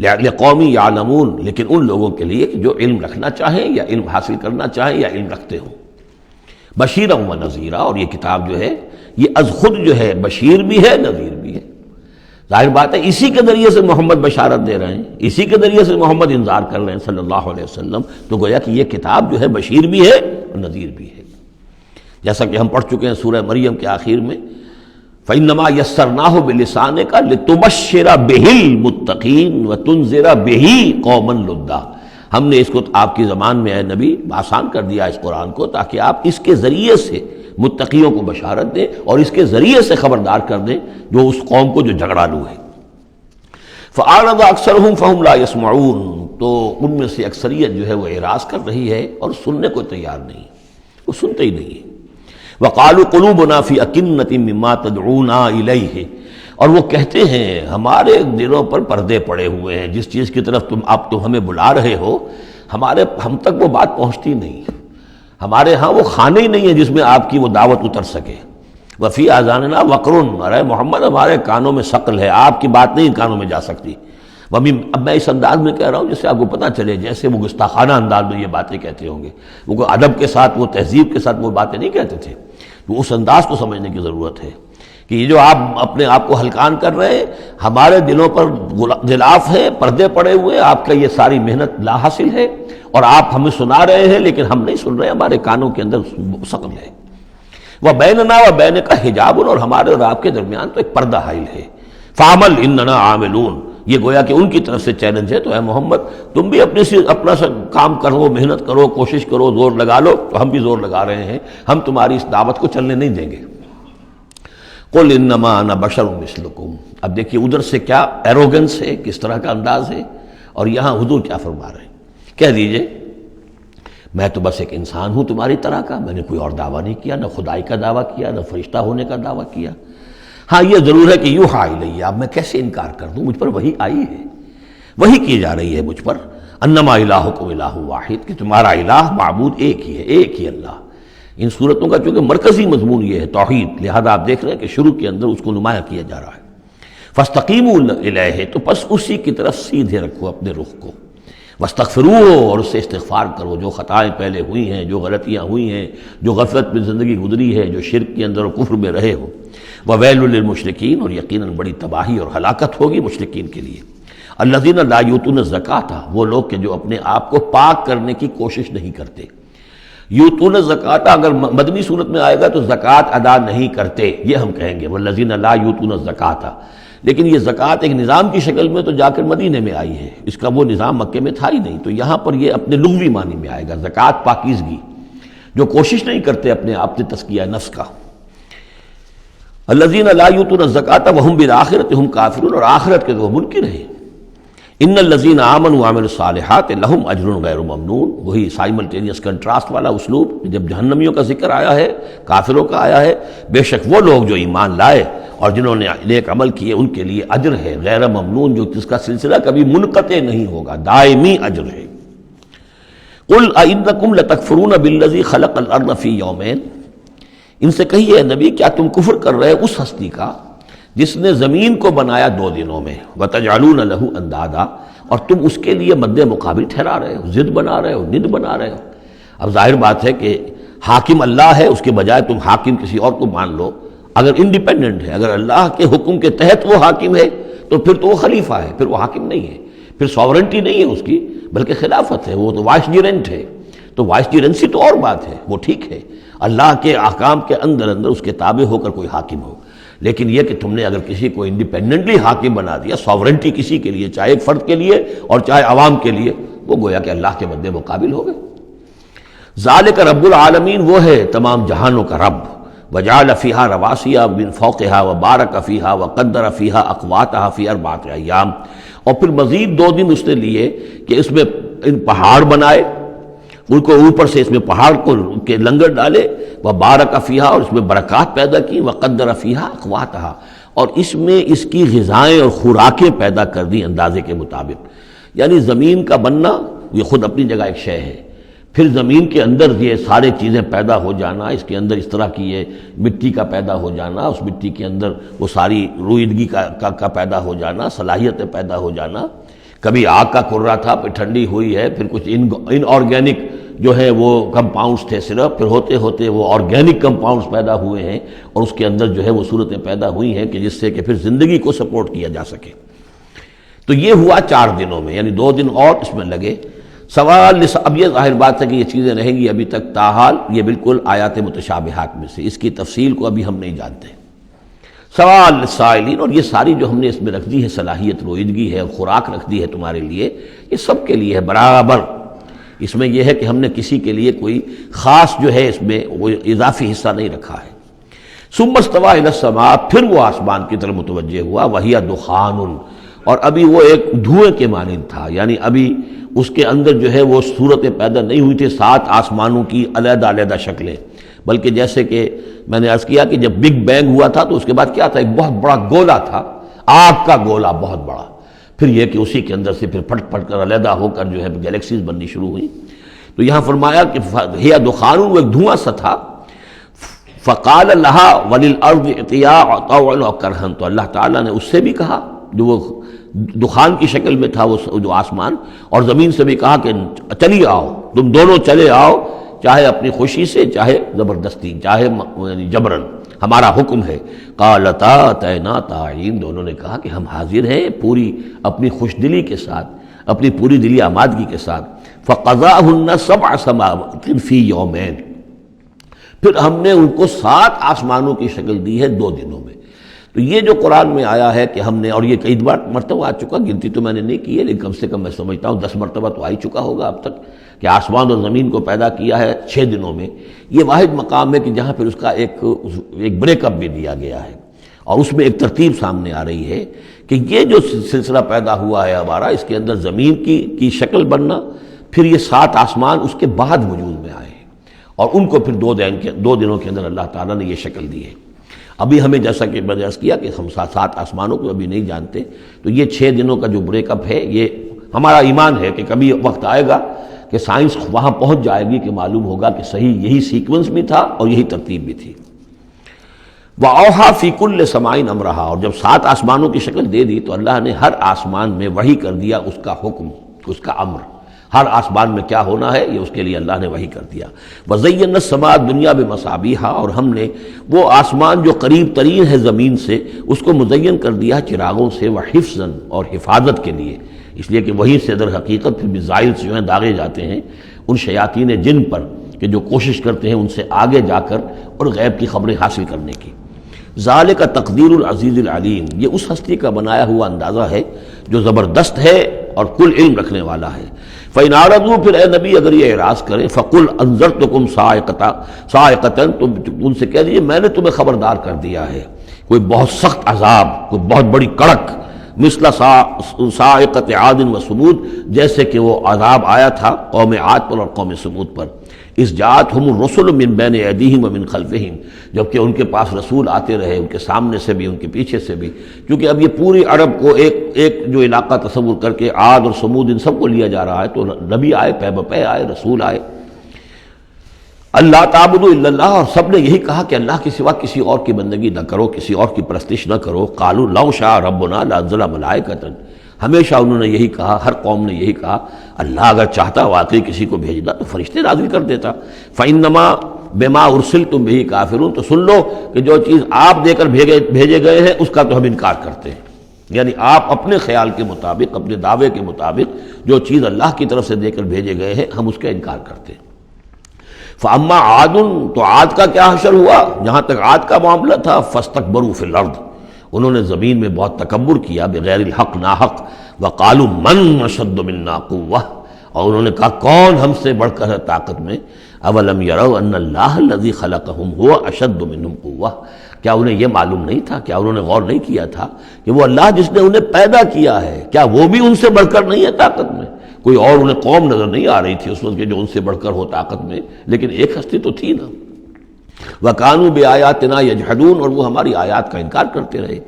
لقوم یعلمون، لیکن ان لوگوں کے لیے کہ جو علم رکھنا چاہیں یا علم حاصل کرنا چاہیں یا علم رکھتے ہوں۔ بشیرا و نذیرا، اور یہ کتاب جو ہے یہ از خود جو ہے بشیر بھی ہے نذیر بھی ہے۔ ظاہر بات ہے اسی کے ذریعے سے محمد بشارت دے رہے ہیں، اسی کے ذریعے سے محمد انذار کر رہے ہیں صلی اللہ علیہ وسلم، تو گویا کہ یہ کتاب جو ہے بشیر بھی ہے اور نذیر بھی ہے۔ جیسا کہ ہم پڑھ چکے ہیں سورہ مریم کے آخر میں، فَإِنَّمَا يَسَّرْنَاهُ بِلِسَانِكَ لِتُبَشِّرَ بِهِ الْمُتَّقِينَ وَتُنذِرَ بِهِ قَوْمًا لُدًّا، ہم نے اس کو آپ کی زبان میں اے نبی آسان کر دیا اس قرآن کو، تاکہ آپ اس کے ذریعے سے متقیوں کو بشارت دیں اور اس کے ذریعے سے خبردار کر دیں جو اس قوم کو جو جھگڑالو ہے۔ فَأَعْرَضَ أَكْثَرُهُمْ فَهُمْ لَا يَسْمَعُونَ، تو ان میں سے اکثریت جو ہے وہ اعراض کر رہی ہے اور سننے کو تیار نہیں، وہ سنتے ہی نہیں ہے۔ وَقَالُوا قُلُوبُنَا فِي أَكِنَّةٍ مِّمَّا تَدْعُونَا إِلَيْهِ، اور وہ کہتے ہیں ہمارے دلوں پر پردے پڑے ہوئے ہیں، جس چیز کی طرف تم ہمیں بلا رہے ہو ہم تک وہ بات پہنچتی نہیں، ہمارے ہاں وہ خانے ہی نہیں ہے جس میں آپ کی وہ دعوت اتر سکے۔ وفی آذاننا وقر، ارے محمد ہمارے کانوں میں ثقل ہے، آپ کی بات نہیں کانوں میں جا سکتی۔ اب میں اس انداز میں کہہ رہا ہوں جس سے آپ کو پتہ چلے، جیسے وہ گستاخانہ انداز میں یہ باتیں کہتے ہوں گے، وہ کوئی ادب کے ساتھ وہ تہذیب کے ساتھ وہ باتیں نہیں کہتے تھے، تو اس انداز کو سمجھنے کی ضرورت ہے کہ یہ جو آپ اپنے آپ کو ہلکان کر رہے ہیں، ہمارے دلوں پر غلاف ہے، پردے پڑے ہوئے، آپ کا یہ ساری محنت لا حاصل ہے، اور آپ ہمیں سنا رہے ہیں لیکن ہم نہیں سن رہے، ہمارے کانوں کے اندر ثقل ہے۔ وَبَيْنَنَا وَبَيْنَكَ حِجَابٌ، اور ہمارے اور آپ کے درمیان تو ایک پردہ حائل ہے۔ فَعْمَلْ إِنَّنَا عَامِلُونَ، یہ گویا کہ ان کی طرف سے چیلنج ہے، تو اے محمد تم بھی اپنا کام کرو، محنت کرو، کوشش کرو، زور لگا لو، تو ہم بھی زور لگا رہے ہیں، ہم تمہاری اس دعوت کو چلنے نہیں دیں گے۔ قُلْ إِنَّمَا أَنَا بَشَرٌ مِثْلُكُمْ، اب دیکھیے ادھر سے کیا ایروگنس ہے، کس طرح کا انداز ہے، اور یہاں حضور کیا فرما رہے ہیں، کہہ دیجئے میں تو بس ایک انسان ہوں تمہاری طرح کا، میں نے کوئی اور دعویٰ نہیں کیا، نہ خدائی کا دعویٰ کیا، نہ فرشتہ ہونے کا دعویٰ کیا۔ ہاں یہ ضرور ہے کہ یوحیٰ الیہ، اب میں کیسے انکار کر دوں، مجھ پر وحی آئی ہے، وحی کی جا رہی ہے مجھ پر، انما الہکم الہ واحد، کہ تمہارا الہ معبود ایک ہی ہے، ایک ہی اللہ۔ ان صورتوں کا چونکہ مرکزی مضمون یہ ہے توحید، لہذا آپ دیکھ رہے ہیں کہ شروع کے اندر اس کو نمایاں کیا جا رہا ہے۔ فاستقیموا الیہ، تو پس اسی کی طرف سیدھے رکھو اپنے رخ کو، واستغفروہ، اور اس سے استغفار کرو، جو خطائیں پہلے ہوئی ہیں، جو غلطیاں ہوئی ہیں، جو غفلت میں زندگی گزری ہے، جو شرک کے اندر اور کفر میں رہے ہو۔ وویل للمشرکین، اور یقیناً بڑی تباہی اور ہلاکت ہوگی مشرکین کے لیے۔ الذین لا یؤتون الزکاۃ، وہ لوگ کہ جو اپنے آپ کو پاک کرنے کی کوشش نہیں کرتے۔ یؤتون الزکاۃ اگر مدنی صورت میں آئے گا تو زکوٰۃ ادا نہیں کرتے، یہ ہم کہیں گے، والذین لا یؤتون الزکاۃ، لیکن یہ زکوٰۃ ایک نظام کی شکل میں تو جا کر مدینے میں آئی ہے، اس کا وہ نظام مکے میں تھا ہی نہیں، تو یہاں پر یہ اپنے لغوی معنی میں آئے گا، زکوٰۃ پاکیزگی، جو کوشش نہیں کرتے اپنے آپ سے تزکیہ نفس کا۔ الذین لا یؤتون الزکاۃ وہم بالآخرۃ ہم کافرون، اور آخرت کے تو وہ منکر ہیں۔ ان الذین آمنوا وعملوا الصالحات لہم اجر غیر ممنون، وہی سائملٹینیس کنٹراسٹ والا اسلوب، جب جہنمیوں کا ذکر آیا ہے، کافروں کا آیا ہے، بے شک وہ لوگ جو ایمان لائے اور جنہوں نے نیک عمل کیے ان کے لیے اجر ہے غیر ممنون، جو جس کا سلسلہ کبھی منقطع نہیں ہوگا، دائمی اجر ہے۔ قل اَإِنَّكُمْ لَتَكْفُرُونَ بِالَّذِي خَلَقَ الْأَرْضَ فِي يَوْمَيْنِ، ان سے کہیے نبی کیا تم کفر کر رہے اس ہستی کا جس نے زمین کو بنایا 2 دنوں میں، وَتَجْعَلُونَ لَهُ أَندَادًا، اور تم اس کے لیے مد مقابل ٹھہرا رہے ہو، ضد بنا رہے ہو، ند بنا رہے ہو۔ اب ظاہر بات ہے کہ حاکم اللہ ہے، اس کے بجائے تم حاکم کسی اور کو مان لو، اگر انڈیپینڈنٹ ہے، اگر اللہ کے حکم کے تحت وہ حاکم ہے تو پھر تو وہ خلیفہ ہے، پھر وہ حاکم نہیں ہے، پھر ساورنٹی نہیں ہے اس کی بلکہ خلافت ہے، وہ تو وائس جیرنٹ ہے، تو وائس جیرنسی تو اور بات ہے، وہ ٹھیک ہے، اللہ کے احکام کے اندر اس کے تابع ہو کر کوئی حاکم ہو، لیکن یہ کہ تم نے اگر کسی کو انڈیپینڈنٹلی حاکم بنا دیا، ساورنٹی کسی کے لیے، چاہے ایک فرد کے لیے اور چاہے عوام کے لیے، وہ گویا کہ اللہ کے مد مقابل ہو گئے۔ ذالک رب العالمین، وہ ہے تمام جہانوں کا رب، وجعل فیہا رواسیہ من فوقہا وبارک فیہا وقدر فیہا اقواتہا فی 4 ایام، اور پھر مزید 2 دن اس نے لیے کہ اس میں ان پہاڑ بنائے، ان کو اوپر سے اس میں پہاڑ کو کے لنگر ڈالے، وبارک فیہا، اور اس میں برکات پیدا کی، وقدر فیہا اقواتہا، اور اس میں اس کی غذائیں اور خوراکیں پیدا کر دی اندازے کے مطابق۔ یعنی زمین کا بننا یہ خود اپنی جگہ ایک شے ہے، پھر زمین کے اندر یہ سارے چیزیں پیدا ہو جانا، اس کے اندر اس طرح کی یہ مٹی کا پیدا ہو جانا، اس مٹی کے اندر وہ ساری روئیدگی کا پیدا ہو جانا، صلاحیتیں پیدا ہو جانا، کبھی آگ کا کرا تھا، پھر ٹھنڈی ہوئی ہے، پھر کچھ ان آرگینک جو ہے وہ کمپاؤنڈز تھے صرف، پھر ہوتے ہوتے وہ آرگینک کمپاؤنڈز پیدا ہوئے ہیں، اور اس کے اندر جو ہے وہ صورتیں پیدا ہوئی ہیں کہ جس سے کہ پھر زندگی کو سپورٹ کیا جا سکے۔ تو یہ ہوا 4 دنوں میں، یعنی 2 دن اور اس میں لگے۔ سوال اب یہ ظاہر بات ہے کہ یہ چیزیں رہیں گی ابھی تک، تاحال یہ بالکل آیات متشابہات میں سے، اس کی تفصیل کو ابھی ہم نہیں جانتے۔ سوال للسائلین، اور یہ ساری جو ہم نے اس میں رکھ دی ہے صلاحیت رویدگی ہے اور خوراک رکھ دی ہے تمہارے لیے، یہ سب کے لیے ہے برابر۔ اس میں یہ ہے کہ ہم نے کسی کے لیے کوئی خاص جو ہے اس میں وہ اضافی حصہ نہیں رکھا ہے۔ ثم استوى الى السماء، پھر وہ آسمان کی طرف متوجہ ہوا، وہی دخان، اور ابھی وہ ایک دھوئیں کے مانند تھا، یعنی ابھی اس کے اندر جو ہے وہ صورتیں پیدا نہیں ہوئی تھی 7 آسمانوں کی علیحدہ علیحدہ شکلیں، بلکہ جیسے کہ میں نے عرض کیا کہ جب بگ بینگ ہوا تھا تو اس کے بعد کیا تھا، ایک بہت بڑا گولا تھا، آگ کا گولا بہت بڑا، پھر یہ کہ اسی کے اندر سے پھر پھٹ پھٹ کر علیحدہ ہو کر جو ہے گیلیکسیز بننی شروع ہوئی۔ تو یہاں فرمایا کہ ہی دخان، وہ ایک دھواں سا تھا، فقال لها وللارض ائتيا طوعا وكرها، تو اللہ تعالیٰ نے اس سے بھی کہا جو وہ دخان کی شکل میں تھا وہ جو آسمان، اور زمین سے بھی کہا کہ چلی آؤ، تم دونوں چلے آؤ، چاہے اپنی خوشی سے، چاہے زبردستی، چاہے یعنی جبرن، ہمارا حکم ہے۔ قالتا اتینا طاعین، دونوں نے کہا کہ ہم حاضر ہیں پوری اپنی خوش دلی کے ساتھ، اپنی پوری دلی آمادگی کے ساتھ۔ فقضاهن 7 سماوات فی یومین، پھر ہم نے ان کو 7 آسمانوں کی شکل دی ہے 2 دنوں میں۔ تو یہ جو قرآن میں آیا ہے کہ ہم نے، اور یہ کئی مرتبہ آ چکا، گنتی تو میں نے نہیں کی ہے لیکن کم سے کم میں سمجھتا ہوں 10 مرتبہ تو آ ہی چکا ہوگا اب تک، کہ آسمان اور زمین کو پیدا کیا ہے 6 دنوں میں۔ یہ واحد مقام ہے کہ جہاں پھر اس کا ایک بریک اپ بھی دیا گیا ہے، اور اس میں ایک ترتیب سامنے آ رہی ہے کہ یہ جو سلسلہ پیدا ہوا ہے ہمارا، اس کے اندر زمین کی شکل بننا، پھر یہ 7 آسمان اس کے بعد وجود میں آئے ہیں، اور ان کو پھر 2 دنوں کے اندر اللہ تعالیٰ نے یہ شکل دی ہے۔ ابھی ہمیں جیسا کہ میں نے عرض کیا کہ ہم 7 آسمانوں کو ابھی نہیں جانتے، تو یہ 6 دنوں کا جو بریک اپ ہے، یہ ہمارا ایمان ہے کہ کبھی وقت آئے گا کہ سائنس وہاں پہنچ جائے گی کہ معلوم ہوگا کہ صحیح یہی سیکوینس بھی تھا اور یہی ترتیب بھی تھی۔ وَأَوْحَىٰ فِي كُلِّ سَمَاءٍ أَمْرَهَا، اور جب 7 آسمانوں کی شکل دے دی تو اللہ نے ہر آسمان میں وحی کر دیا اس کا حکم، اس کا امر، ہر آسمان میں کیا ہونا ہے یہ اس کے لیے اللہ نے وحی کر دیا۔ وَزَيَّنَّا السَّمَاءَ الدُّنْيَا بِمَصَابِيحَ، اور ہم نے وہ آسمان جو قریب ترین ہے زمین سے اس کو مزین کر دیا چراغوں سے، وَحِفْظًا، اور حفاظت کے لیے، اس لیے کہ وہیں سے در حقیقت پھر میزائل جو ہیں داغے جاتے ہیں ان شیاطین جن پر کہ جو کوشش کرتے ہیں ان سے آگے جا کر اور غیب کی خبریں حاصل کرنے کی۔ ذالک تقدیر العزیز العلیم، یہ اس ہستی کا بنایا ہوا اندازہ ہے جو زبردست ہے اور کل علم رکھنے والا ہے۔ فَإِنْ أَعْرَضُوا، پھر اے نبی اگر یہ اعراض کریں، فَقُلْ أَنذَرْتُكُمْ صَاعِقَةً، تو ان سے کہہ دیجیے میں نے تمہیں خبردار کر دیا ہے کوئی بہت سخت عذاب، کوئی بہت بڑی کڑک، مثل صاعقۃ عاد و ثمود، جیسے کہ وہ عذاب آیا تھا قوم عاد پر اور قوم ثمود پر۔ اذ جاءتهم الرسل من بین ایدیہم ومن خلفہم، جبکہ ان کے پاس رسول آتے رہے ان کے سامنے سے بھی ان کے پیچھے سے بھی، کیونکہ اب یہ پوری عرب کو ایک جو علاقہ تصور کر کے عاد اور ثمود ان سب کو لیا جا رہا ہے، تو نبی آئے، پے بپے آئے، رسول آئے۔ اللہ تعبدوا الا اللہ، اور سب نے یہی کہا کہ اللہ کے سوا کسی اور کی بندگی نہ کرو، کسی اور کی پرستش نہ کرو۔ قالوا لو شاء ربنا لانزل ملائکۃ، ہمیشہ انہوں نے یہی کہا، ہر قوم نے یہی کہا اللہ اگر چاہتا واقعی کسی کو بھیجنا تو فرشتے نازل کر دیتا۔ فَإِنَّمَا بِمَا أُرْسِلْتُمْ بِهِ كَافِرُونَ، تو سن لو کہ جو چیز آپ دے کر بھیجے گئے ہیں اس کا تو ہم انکار کرتے ہیں، یعنی آپ اپنے خیال کے مطابق، اپنے دعوے کے مطابق جو چیز اللہ کی طرف سے دے کر بھیجے گئے ہیں ہم اس کا انکار کرتے ہیں۔ فَأَمَّا عَادٌ، تو عاد کا کیا حشر ہوا، جہاں تک عاد کا معاملہ تھا، فَاسْتَكْبَرُوا فِي الْأَرْضِ، انہوں نے زمین میں بہت تکبر کیا، بغیر الحق، ناحق۔ وَقَالُوا مَنْ أَشَدُّ مِنَّا قُوَّةً، اور انہوں نے کہا کون ہم سے بڑھ کر ہے طاقت میں۔ أَوَلَمْ يَرَوْا أَنَّ اللَّهَ الَّذِي خَلَقَهُمْ هُوَ أَشَدُّ مِنْهُمْ قُوَّةً، کیا انہیں یہ معلوم نہیں تھا، کیا انہوں نے غور نہیں کیا تھا کہ وہ اللہ جس نے انہیں پیدا کیا ہے، کیا وہ بھی ان سے بڑھ کر نہیں ہے طاقت میں؟ کوئی اور انہیں قوم نظر نہیں آ رہی تھی اس وقت جو ان سے بڑھ کر ہو طاقت میں، لیکن ایک ہستی تو تھی نا۔ وَكَانُوا بِآيَاتِنَا يَجْحَدُونَ، اور وہ ہماری آیات کا انکار کرتے رہے۔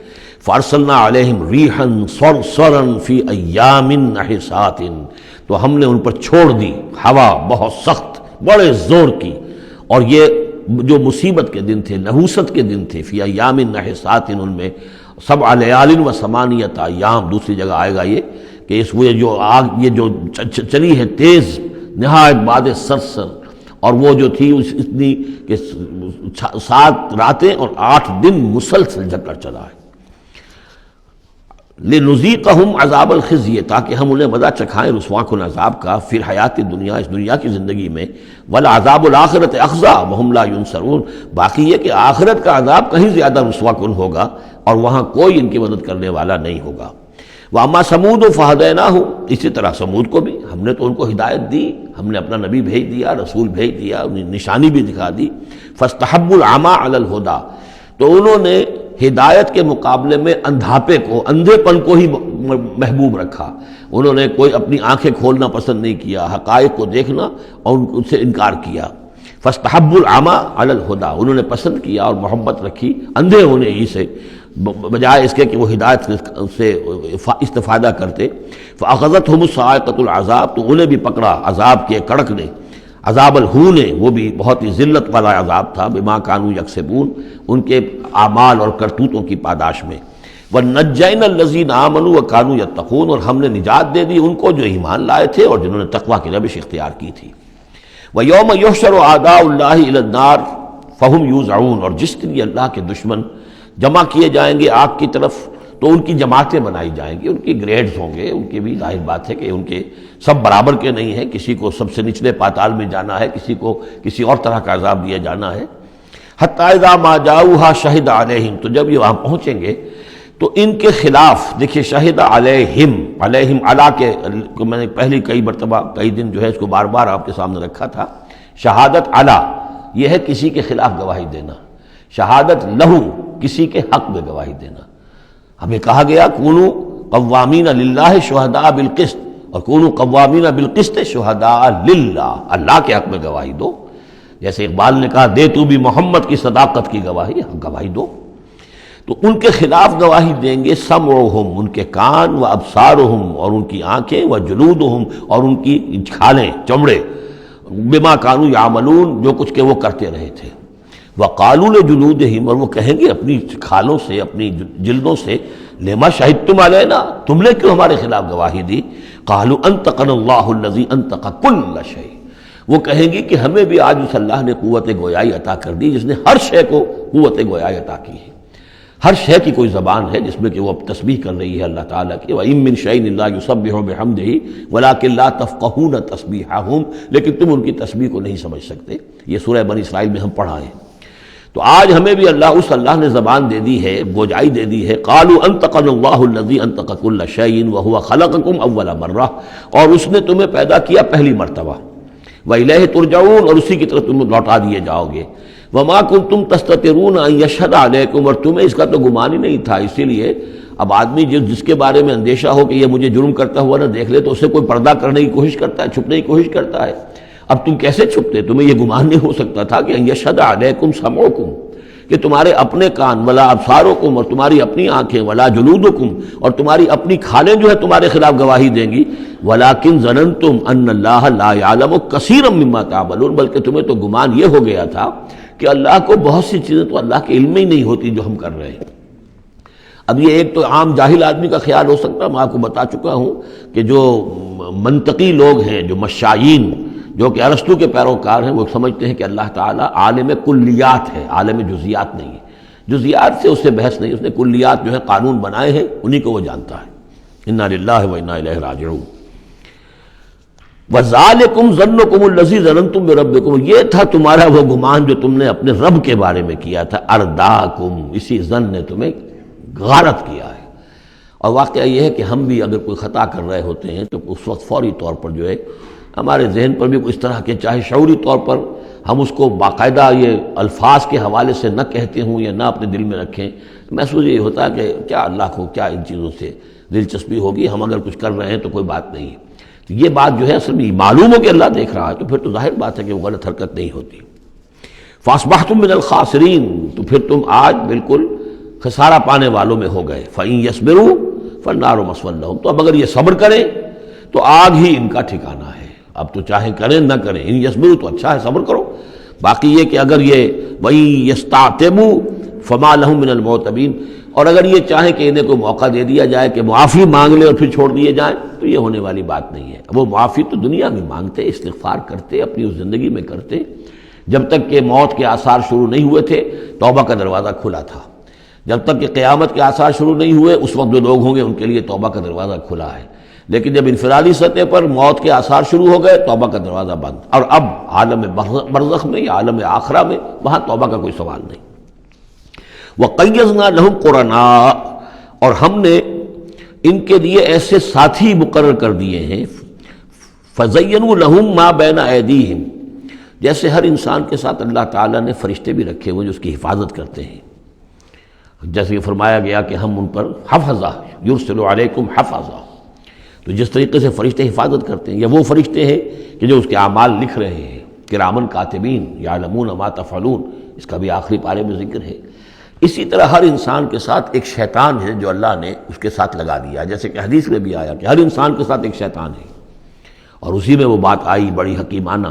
فَأَرْسَلْنَا عَلَيْهِمْ رِيحًا صَرْصَرًا فِي أَيَّامٍ نَحِسَاتٍ، تو ہم نے ان پر چھوڑ دی ہوا بہت سخت، بڑے زور کی، اور یہ جو مصیبت کے دن تھے، نحوست کے دن تھے، فی ایام نحسات، ان میں 7 لیال و 8 ایام، دوسری جگہ آئے گا یہ کہ اس وہ جو آگ یہ جو چلی ہے تیز نہایت باد سرسر، اور وہ جو تھی اتنی کہ 7 راتیں اور 8 دن مسلسل چکر چلا ہے۔ لِنُذِيقَهُمْ عَذَابَ الْخِزْيِ، تاکہ ہم انہیں مزہ چکھائیں رسوا کن عذاب کا، فی الحیات دنیا، اس دنیا کی زندگی میں، وَالْعَذَابُ الْآخِرَةِ أَخْزَىٰ وَهُمْ لَا يُنصَرُونَ، باقی یہ کہ آخرت کا عذاب کہیں زیادہ رسوا کن ہوگا اور وہاں کوئی ان کی مدد کرنے والا نہیں ہوگا۔ وَأَمَّا ثَمُودُ فَهَدَيْنَاهُمْ، اسی طرح سمود کو بھی ہم نے تو ان کو ہدایت دی، ہم نے اپنا نبی بھیج دیا، رسول بھیج دیا، انہیں نشانی بھی دکھا دی۔ فَاسْتَحَبُّوا الْعَمَىٰ عَلَى الْهُدَىٰ، تو انہوں نے ہدایت کے مقابلے میں اندھاپے کو، اندھے پن کو ہی محبوب رکھا۔ انہوں نے کوئی اپنی آنکھیں کھولنا پسند نہیں کیا، حقائق کو دیکھنا اور ان سے انکار کیا۔ فَاسْتَحَبُّوا الْعَمَىٰ عَلَى الْهُدَىٰ، انہوں نے پسند کیا اور محبت رکھی اندھے ہونے ہی سے، بجائے اس کے کہ وہ ہدایت سے استفادہ کرتے۔ فَأَخَذَتْهُمُ الصَّاعِقَةُ الْعَذَابُ، تو انہیں بھی پکڑا عذاب کے کڑک نے، عذاب الہون، وہ بھی بہت ہی ذلت والا عذاب تھا، بما کانوا یکسبون، ان کے اعمال اور کرتوتوں کی پاداش میں۔ وَنَجَّيْنَا الَّذِينَ آمَنُوا وَكَانُوا يَتَّقُونَ، اور ہم نے نجات دے دی ان کو جو ایمان لائے تھے اور جنہوں نے تقویٰ کی روش اختیار کی تھی۔ وَيَوْمَ يُحْشَرُ أَعْدَاءُ اللَّهِ إِلَى النَّارِ فَهُمْ يُوزَعُونَ، اور جس دن یہ اللہ کے دشمن جمع کیے جائیں گے آگ کی طرف تو ان کی جماعتیں بنائی جائیں گی، ان کی گریڈز ہوں گے، ان کی بھی ظاہر بات ہے کہ ان کے سب برابر کے نہیں ہیں، کسی کو سب سے نچلے پاتال میں جانا ہے، کسی کو کسی اور طرح کا عذاب دیا جانا ہے۔ حتی اذا ما جاؤوها شہد علیہم، تو جب یہ وہاں پہنچیں گے تو ان کے خلاف، دیکھیے شہد علیہم، علیہم علا کے میں نے پہلی کئی مرتبہ کئی دن جو ہے اس کو بار بار آپ کے سامنے رکھا تھا۔ شہادت علا یہ ہے کسی کے خلاف گواہی دینا، شہادت لہو کسی کے حق میں گواہی دینا۔ ہمیں کہا گیا کونوا قوامین للہ شہداء بالقسط، اور کونوا قوامین بالقسط شہداء للہ، اللہ کے حق میں گواہی دو۔ جیسے اقبال نے کہا دے تو بھی محمد کی صداقت کی گواہی، گواہی دو۔ تو ان کے خلاف گواہی دیں گے سمعہم، ان کے کان، و ابصارہم، اور ان کی آنکھیں، و جلودہم، اور ان کی کھالیں، چمڑے، بما کانوا یعملون، جو کچھ کہ وہ کرتے رہے تھے۔ وقالوا لجلودہم، اور وہ کہیں گے اپنی کھالوں سے، اپنی جلدوں سے، لما شہدتم علینا، تم نے کیوں ہمارے خلاف گواہی دی؟ قالوا انطقنا اللہ الذی انطق کل شیء، وہ کہیں گی کہ ہمیں بھی آج اس اللہ نے قوت گویائی عطا کر دی جس نے ہر شے کو قوت گویائی عطا کی ہے۔ ہر شے کی کوئی زبان ہے جس میں کہ وہ اب تسبیح کر رہی ہے اللہ تعالیٰ کی۔ وَإِن مِّن شَيْءٍ إِلَّا يُسَبِّحُ بِحَمْدِهِ وَلَٰكِن لَّا تَفْقَهُونَ تَسْبِيحَهُمْ، لیکن تم ان کی تسبیح کو نہیں سمجھ سکتے۔ یہ سورہ بنی اسرائیل میں ہم پڑھا ہے۔ تو آج ہمیں بھی اس اللہ نے زبان دے دی ہے، گوجائی دے دی ہے۔ قالوا انطقنا اللہ الذی انطق کل شیء وہو خلقکم اول مرہ، اور اس نے تمہیں پیدا کیا پہلی مرتبہ۔ وإلیہ ترجعون، اور اسی کی طرف تم لوٹا دیے جاؤ گے۔ وما کنتم تستترون ان یشہد علیکم، اور تمہیں اس کا تو گمان ہی نہیں تھا، اسی لیے اب آدمی جس کے بارے میں اندیشہ ہو کہ یہ مجھے جرم کرتا ہوا نہ دیکھ لے تو اسے کوئی پردہ کرنے کی کوشش کرتا ہے، چھپنے کی کوشش کرتا ہے۔ اب تم کیسے چھپتے؟ تمہیں یہ گمان نہیں ہو سکتا تھا کہ ان یشہد علیکم سمعکم، کہ تمہارے اپنے کان، ولا ابصارکم، اور تمہاری اپنی آنکھیں، ولا جلودکم، اور تمہاری اپنی کھالیں جو ہے تمہارے خلاف گواہی دیں گی۔ ولکن ظننتم ان اللہ لا یعلم کثیرا مما تعملون، بلکہ تمہیں تو گمان یہ ہو گیا تھا کہ اللہ کو بہت سی چیزیں تو اللہ کے علم میں ہی نہیں ہوتی جو ہم کر رہے ہیں۔ اب یہ ایک تو عام جاہل آدمی کا خیال ہو سکتا ہے، میں آپ کو بتا چکا ہوں کہ جو منطقی لوگ ہیں، جو مشائین، جو کہ ارسطو کے پیروکار ہیں، وہ سمجھتے ہیں کہ اللہ تعالیٰ عالم کلیات ہے، عالم جزیات نہیں ہے۔ جزیات سے اس سے بحث نہیں، اس نے کلیات جو ہے قانون بنائے ہیں، انہی کو وہ جانتا ہے۔ انا للہ و انا الیہ راجعون۔ وَذَلِكُمْ ظَنُّكُمُ الَّذِي ظَنَنْتُمْ بِرَبِّكُمْ، یہ تھا تمہارا وہ گمان جو تم نے اپنے رب کے بارے میں کیا تھا۔ ارداکم، اسی ظن نے تمہیں غارت کیا ہے۔ اور واقعہ یہ ہے کہ ہم بھی اگر کوئی خطا کر رہے ہوتے ہیں تو اس وقت فوری طور پر جو ہے ہمارے ذہن پر بھی اس طرح کے، چاہے شعوری طور پر ہم اس کو باقاعدہ یہ الفاظ کے حوالے سے نہ کہتے ہوں یا نہ اپنے دل میں رکھیں، محسوس یہ ہوتا ہے کہ کیا اللہ کو کیا ان چیزوں سے دلچسپی ہوگی، ہم اگر کچھ کر رہے ہیں تو کوئی بات نہیں ہے۔ تو یہ بات جو ہے اصل میں معلوم ہو کہ اللہ دیکھ رہا ہے تو پھر تو ظاہر بات ہے کہ وہ غلط حرکت نہیں ہوتی۔ فاصبحتم من الخاسرین، تو پھر تم آج بالکل خسارہ پانے والوں میں ہو گئے۔ فإن يصبروا فالنار مثوى لهم، تو اب اگر یہ صبر کریں تو آگ ہی ان کا ٹھکانہ ہے۔ اب تو چاہے کریں نہ کریں، ان یصبروا تو اچھا ہے، صبر کرو۔ باقی یہ کہ اگر یہ وَإِن يَسْتَعْتِبُوا فَمَا لَهُم مِّنَ الْمُعْتَبِينَ، اور اگر یہ چاہیں کہ انہیں کوئی موقع دے دیا جائے کہ معافی مانگ لے اور پھر چھوڑ دیے جائیں تو یہ ہونے والی بات نہیں ہے۔ وہ معافی تو دنیا میں مانگتے، استغفار کرتے، اپنی اس زندگی میں کرتے، جب تک کہ موت کے آثار شروع نہیں ہوئے تھے توبہ کا دروازہ کھلا تھا، جب تک کہ قیامت کے آثار شروع نہیں ہوئے اس وقت جو لوگ ہوں گے ان کے لیے توبہ کا دروازہ کھلا ہے، لیکن جب انفرادی سطح پر موت کے آثار شروع ہو گئے توبہ کا دروازہ بند، اور اب عالم برزخ میں یا عالم آخرہ میں وہاں توبہ کا کوئی سوال نہیں۔ وَقَيَّضْنَا لَهُمْ قُرَنَاءَ، اور ہم نے ان کے لیے ایسے ساتھی مقرر کر دیے ہیں، فَزَيَّنُوا لَهُمْ مَا بَيْنَ أَيْدِيهِمْ، جیسے ہر انسان کے ساتھ اللہ تعالیٰ نے فرشتے بھی رکھے ہوئے جو اس کی حفاظت کرتے ہیں، جیسے کہ فرمایا گیا کہ ہم ان پر حفظہ یرسل علیکم حفظہ، تو جس طریقے سے فرشتے حفاظت کرتے ہیں، یا وہ فرشتے ہیں کہ جو اس کے اعمال لکھ رہے ہیں، کرامن کاتبین یعلمون ما تفعلون، اس کا بھی آخری پارے میں ذکر ہے۔ اسی طرح ہر انسان کے ساتھ ایک شیطان ہے جو اللہ نے اس کے ساتھ لگا دیا، جیسے کہ حدیث میں بھی آیا کہ ہر انسان کے ساتھ ایک شیطان ہے، اور اسی میں وہ بات آئی بڑی حکیمانہ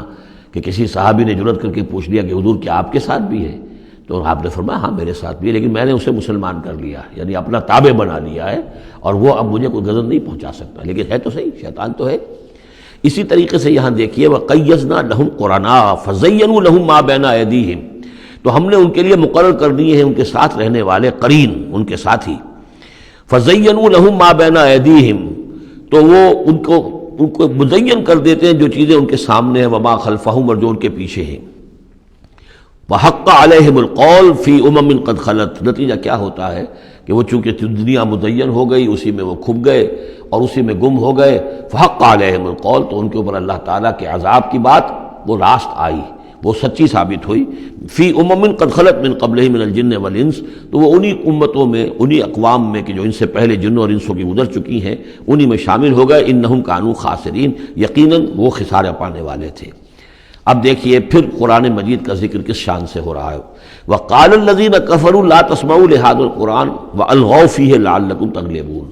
کہ کسی صحابی نے جرأت کر کے پوچھ لیا کہ حضور کیا آپ کے ساتھ بھی ہے؟ تو آپ نے فرمایا ہاں میرے ساتھ بھی ہے، لیکن میں نے اسے مسلمان کر لیا، یعنی اپنا تابع بنا لیا ہے، اور وہ اب مجھے کوئی غضب نہیں پہنچا سکتا، لیکن ہے تو صحیح، شیطان تو ہے۔ اسی طریقے سے یہاں دیکھیے وَقَيَّضْنَا لَهُمْ قُرَنَاءَ فَزَيَّنُوا لَهُمْ مَا بَيْنَ أَيْدِيهِمْ، تو ہم نے ان کے لیے مقرر کر دیے ہیں ان کے ساتھ رہنے والے قرین، ان کے ساتھی، فَزَيَّنُوا لَهُمْ مَا بَيْنَ أَيْدِيهِمْ، تو وہ ان کو مزین کر دیتے ہیں جو چیزیں ان کے سامنے ہیں، وما خلفہم، اور جو ان کے پیچھے ہیں، وحق علیہم القول فی امم قد خلت، نتیجہ کیا ہوتا ہے کہ وہ چونکہ دنیا مزین ہو گئی اسی میں وہ کھپ گئے اور اسی میں گم ہو گئے، فحق علیہم القول، تو ان کے اوپر اللہ تعالیٰ کے عذاب کی بات وہ راست آئی، وہ سچی ثابت ہوئی، فی امم قد خلت من قبلہ من الجن والانس، تو وہ انہی امتوں میں، انہی اقوام میں کہ جو ان سے پہلے جنوں اور انسوں کی گزر چکی ہیں انہی میں شامل ہو گئے، انہم کانوا خاسرین، یقیناً وہ خسارہ پانے والے تھے۔ اب دیکھیے پھر قرآن مجید کا ذکر کس شان سے ہو رہا ہے، وَقَالَ الَّذِينَ كَفَرُوا لَا تَسْمَعُوا لِهَذَا الْقُرْآنِ وَأَلْغَوْا فِيهِ لَعَلَّكُمْ تَغْلِبُونَ،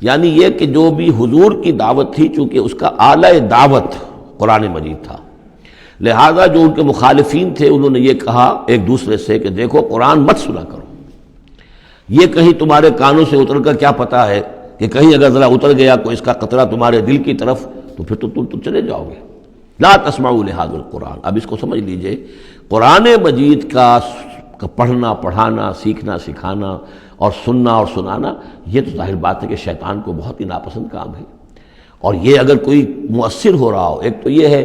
یعنی یہ کہ جو بھی حضور کی دعوت تھی چونکہ اس کا اعلیٰ دعوت قرآن مجید تھا، لہذا جو ان کے مخالفین تھے انہوں نے یہ کہا ایک دوسرے سے کہ دیکھو قرآن مت سنا کرو، یہ کہیں تمہارے کانوں سے اتر کر کیا پتہ ہے کہ کہیں اگر ذرا اتر گیا کوئی اس کا قطرہ تمہارے دل کی طرف تو پھر تو تم چلے جاؤ گے۔ لا تسمعوا لهذا القرآن، اب اس کو سمجھ لیجئے، قرآن مجید کا پڑھنا، پڑھانا، سیکھنا، سکھانا اور سننا اور سنانا، یہ تو ظاہر بات ہے کہ شیطان کو بہت ہی ناپسند کام ہے، اور یہ اگر کوئی مؤثر ہو رہا ہو، ایک تو یہ ہے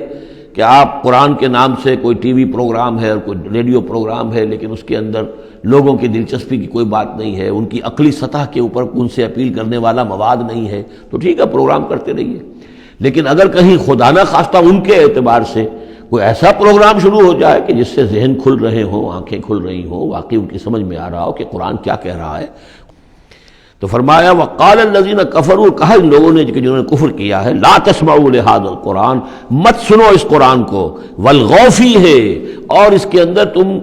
کہ آپ قرآن کے نام سے کوئی ٹی وی پروگرام ہے اور کوئی ریڈیو پروگرام ہے لیکن اس کے اندر لوگوں کی دلچسپی کی کوئی بات نہیں ہے، ان کی عقلی سطح کے اوپر ان سے اپیل کرنے والا مواد نہیں ہے، تو ٹھیک ہے پروگرام کرتے رہیے، لیکن اگر کہیں خدا نہ خواستہ ان کے اعتبار سے کوئی ایسا پروگرام شروع ہو جائے کہ جس سے ذہن کھل رہے ہوں، آنکھیں کھل رہی ہوں، واقعی ان کی سمجھ میں آ رہا ہو کہ قرآن کیا کہہ رہا ہے، تو فرمایا وقال الذین کفروا، کہا ان لوگوں نے جنہوں نے کفر کیا ہے، لا تسمعوا لهذا القرآن، مت سنو اس قرآن کو، والغوا فیہ، اور اس کے اندر تم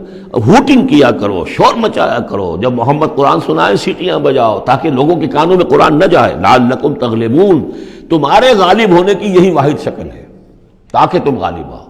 ہوٹنگ کیا کرو، شور مچایا کرو، جب محمد قرآن سنائے سیٹیاں بجاؤ تاکہ لوگوں کے کانوں میں قرآن نہ جائے، لعلکم تغلبون، تمہارے غالب ہونے کی یہی واحد شکل ہے تاکہ تم غالب ہو،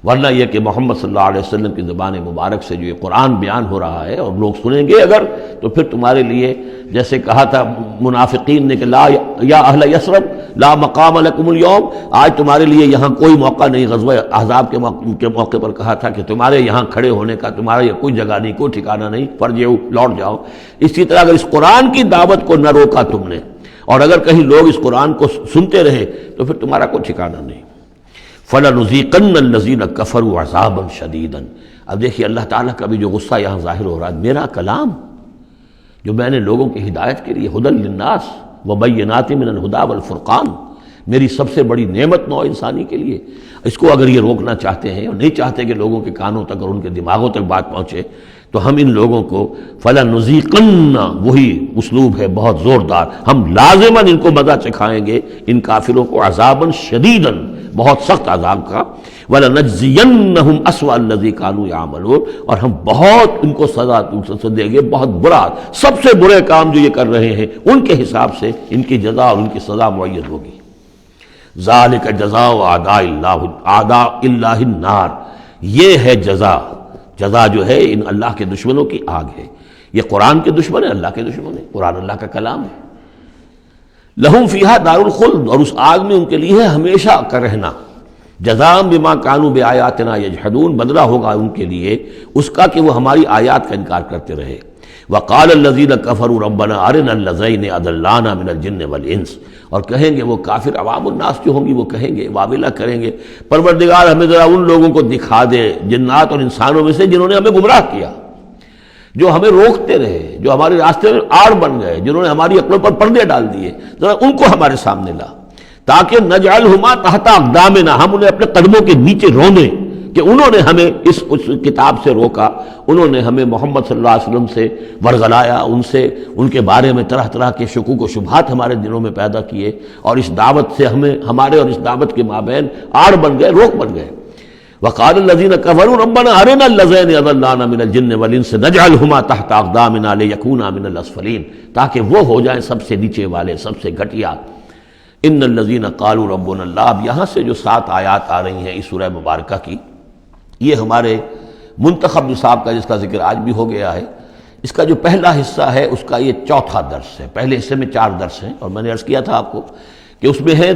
ورنہ یہ کہ محمد صلی اللہ علیہ وسلم کی زبان مبارک سے جو یہ قرآن بیان ہو رہا ہے اور لوگ سنیں گے اگر، تو پھر تمہارے لیے جیسے کہا تھا منافقین نے کہ لا یا اہل یثرب لا مقام لکم اليوم، آج تمہارے لیے یہاں کوئی موقع نہیں، غزوہ احزاب کے موقع پر کہا تھا کہ تمہارے یہاں کھڑے ہونے کا تمہارا یہ کوئی جگہ نہیں، کوئی ٹھکانہ نہیں، فرجعوا، لوٹ جاؤ۔ اسی طرح اگر اس قرآن کی دعوت کو نہ روکا تم نے، اور اگر کہیں لوگ اس قرآن کو سنتے رہے تو پھر تمہارا کوئی ٹھکانہ نہیں۔ فَلَنُذِيقَنَّ الَّذِينَ كَفَرُوا عَذَابًا شَدِيدًا، اب دیکھیے اللہ تعالیٰ کا بھی جو غصہ یہاں ظاہر ہو رہا ہے، میرا کلام جو میں نے لوگوں کی ہدایت کے لیے ہدی للناس وبینات من الہدی والفرقان، میری سب سے بڑی نعمت نوع انسانی کے لیے، اس کو اگر یہ روکنا چاہتے ہیں اور نہیں چاہتے کہ لوگوں کے کانوں تک اور ان کے دماغوں تک بات پہنچے، تو ہم ان لوگوں کو فَلَنُذِيقَنَّ، وہی اسلوب ہے بہت زوردار، ہم لازماً ان کو مزہ چکھائیں گے ان کافروں کو، عذاباً شدیداً، بہت سخت عذاب کا، وَلَنَجْزِيَنَّهُمْ أَسْوَأَ الَّذِي كَانُوا يَعْمَلُونَ، اور ہم بہت ان کو سزا دیں گے، بہت برا، سب سے برے کام جو یہ کر رہے ہیں ان کے حساب سے ان کی جزا اور ان کی سزا معین ہوگی۔ ذَلِكَ جَزَاءُ أَعْدَاءِ اللَّهِ النَّارِ، یہ ہے جزا جو ہے ان اللہ کے دشمنوں کی آگ ہے۔ یہ قرآن کے دشمن ہے، اللہ کے دشمن ہے، قرآن اللہ کا کلام ہے۔ لہم فیہا دار الخلد، اور اس آگ میں ان کے لیے ہے ہمیشہ کا رہنا، جزاء بما کانوا بآیاتنا یجحدون، بدلہ ہوگا ان کے لیے اس کا کہ وہ ہماری آیات کا انکار کرتے رہے۔ وقال الذین کفروا ربنا ارنا اللذین اضلانا من الجن والانس، اور کہیں گے وہ کافر عوام الناس جو ہوں گی وہ کہیں گے، واویلا کریں گے، پروردگار ہمیں ذرا ان لوگوں کو دکھا دے جنات اور انسانوں میں سے جنہوں نے ہمیں گمراہ کیا، جو ہمیں روکتے رہے، جو ہمارے راستے میں آڑ بن گئے، جنہوں نے ہماری عقلوں پر پردے ڈال دیے، ذرا ان کو ہمارے سامنے لا، تاکہ نجعلہما تحت اقدامنا، ہم انہیں اپنے قدموں کے نیچے روندیں کہ انہوں نے ہمیں اس کتاب سے روکا، انہوں نے ہمیں محمد صلی اللہ علیہ وسلم سے ورغلایا، ان کے بارے میں طرح طرح کے شکوک و شبہات ہمارے دلوں میں پیدا کیے، اور اس دعوت سے ہمارے اور اس دعوت کے مابین آڑ بن گئے، روک بن گئے۔ وقال الذين كفروا ربنا ارنا اللذين اضلانا من الجن والانس نجعلهما تحت اقدامنا ليكونا من الاسفلين، تاکہ وہ ہو جائیں سب سے نیچے والے، سب سے گھٹیا۔ ان الذين قالوا ربنا اللہ، اب یہاں سے جو 7 آیات آ رہی ہیں اس سورہ مبارکہ کی، یہ ہمارے منتخب نصاب کا جس کا ذکر آج بھی ہو گیا ہے، اس کا جو پہلا حصہ ہے اس کا یہ چوتھا درس ہے۔ پہلے حصے میں 4 درس ہیں، اور میں نے عرض کیا تھا آپ کو کہ اس میں ہے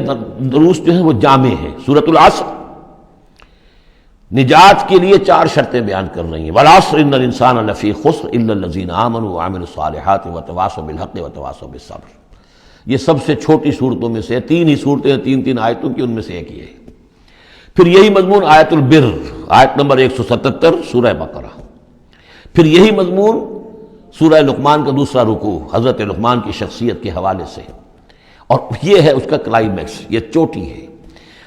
دروس جو ہیں وہ جامع ہیں۔ سورۃ العصر نجات کے لیے 4 شرطیں بیان کر رہی ہیں، والعصر ان الانسان لفی خسر الا الذین آمنوا وعملوا الصالحات وتواصوا بالحق وتواصوا بالصبر۔ یہ سب سے چھوٹی صورتوں میں سے 3 ہی صورتیں، 3 آیتوں کی، ان میں سے ایک یہ ہے۔ پھر یہی مضمون آیت البر، آیت نمبر 177 سورہ بقرہ۔ پھر یہی مضمون سورہ لقمان کا دوسرا رکوع، حضرت لقمان کی شخصیت کے حوالے سے، اور یہ ہے اس کا کلائمیکس، یہ چوٹی ہے،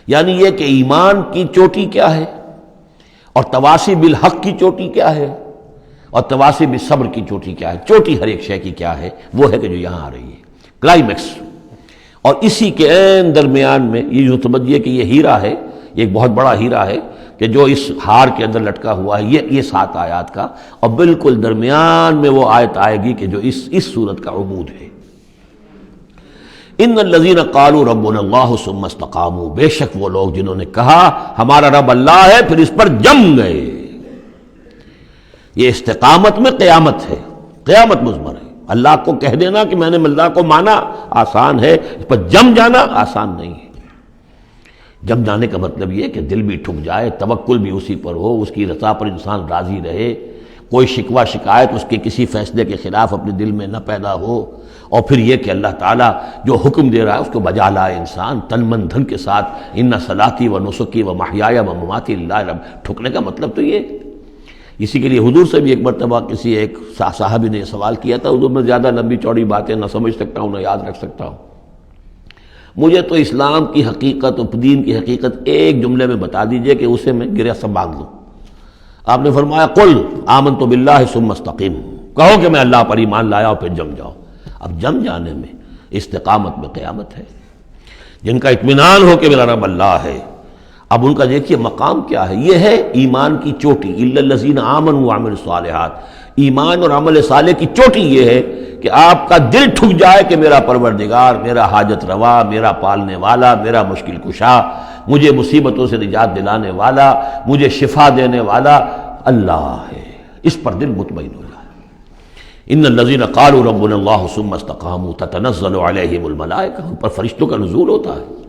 یعنی یہ کہ ایمان کی چوٹی کیا ہے، اور تواصی بالحق کی چوٹی کیا ہے، اور تواصی بالصبر کی چوٹی کیا ہے۔ چوٹی ہر ایک شے کی کیا ہے، وہ ہے کہ جو یہاں آ رہی ہے، کلائمیکس۔ اور اسی کے عین درمیان میں یہ جو سمجھیے کہ یہ ہیرا ہے، یہ ایک بہت بڑا ہیرا ہے کہ جو اس ہار کے اندر لٹکا ہوا ہے، یہ 7 آیات کا، اور بالکل درمیان میں وہ آیت آئے گی کہ جو اس صورت کا عمود ہے۔ ان الذین قالوا ربنا اللہ ثم استقاموا، بے شک وہ لوگ جنہوں نے کہا ہمارا رب اللہ ہے پھر اس پر جم گئے۔ یہ استقامت میں قیامت ہے، قیامت مضمر ہے۔ اللہ کو کہہ دینا کہ میں نے اللہ کو مانا آسان ہے، اس پر جم جانا آسان نہیں ہے۔ جم جانے کا مطلب یہ کہ دل بھی ٹھک جائے، توکل بھی اسی پر ہو، اس کی رضا پر انسان راضی رہے، کوئی شکوہ شکایت اس کے کسی فیصلے کے خلاف اپنے دل میں نہ پیدا ہو، اور پھر یہ کہ اللہ تعالیٰ جو حکم دے رہا ہے اس کو بجا لائے انسان تن من دھن کے ساتھ۔ ان صلاتی و نسکی و محیایا و مماتی للہ رب، ٹھکنے کا مطلب تو یہ۔ اسی کے لیے حضور سے بھی ایک مرتبہ کسی ایک صحابی نے یہ سوال کیا تھا، حضور میں زیادہ لمبی چوڑی باتیں نہ سمجھ سکتا ہوں نہ یاد رکھ سکتا ہوں، مجھے تو اسلام کی حقیقت اور دین کی حقیقت ایک جملے میں بتا دیجئے کہ اسے میں گرہ سب باندھ لوں۔ آپ نے فرمایا قل آمنت باللہ ثم استقم، کہو کہ میں اللہ پر ایمان لایا اور پھر جم جاؤ۔ اب جم جانے میں استقامت میں قیامت ہے، جن کا اطمینان ہو کہ میرا رب اللہ ہے، اب ان کا دیکھیے مقام کیا ہے، یہ ہے ایمان کی چوٹی، الا الذین آمنوا وعملوا الصالحات۔ ایمان اور عمل صالح کی چوٹی یہ ہے کہ آپ کا دل ٹھک جائے کہ میرا پروردگار، میرا حاجت روا، میرا پالنے والا، میرا مشکل کشا، مجھے مصیبتوں سے نجات دلانے والا، مجھے شفا دینے والا اللہ ہے، اس پر دل مطمئن ہو جائے۔ ان الذین قالوا ربنا اللہ ثم استقاموا تتنزل علیہم الملائکہ، ان پر فرشتوں کا نزول ہوتا ہے۔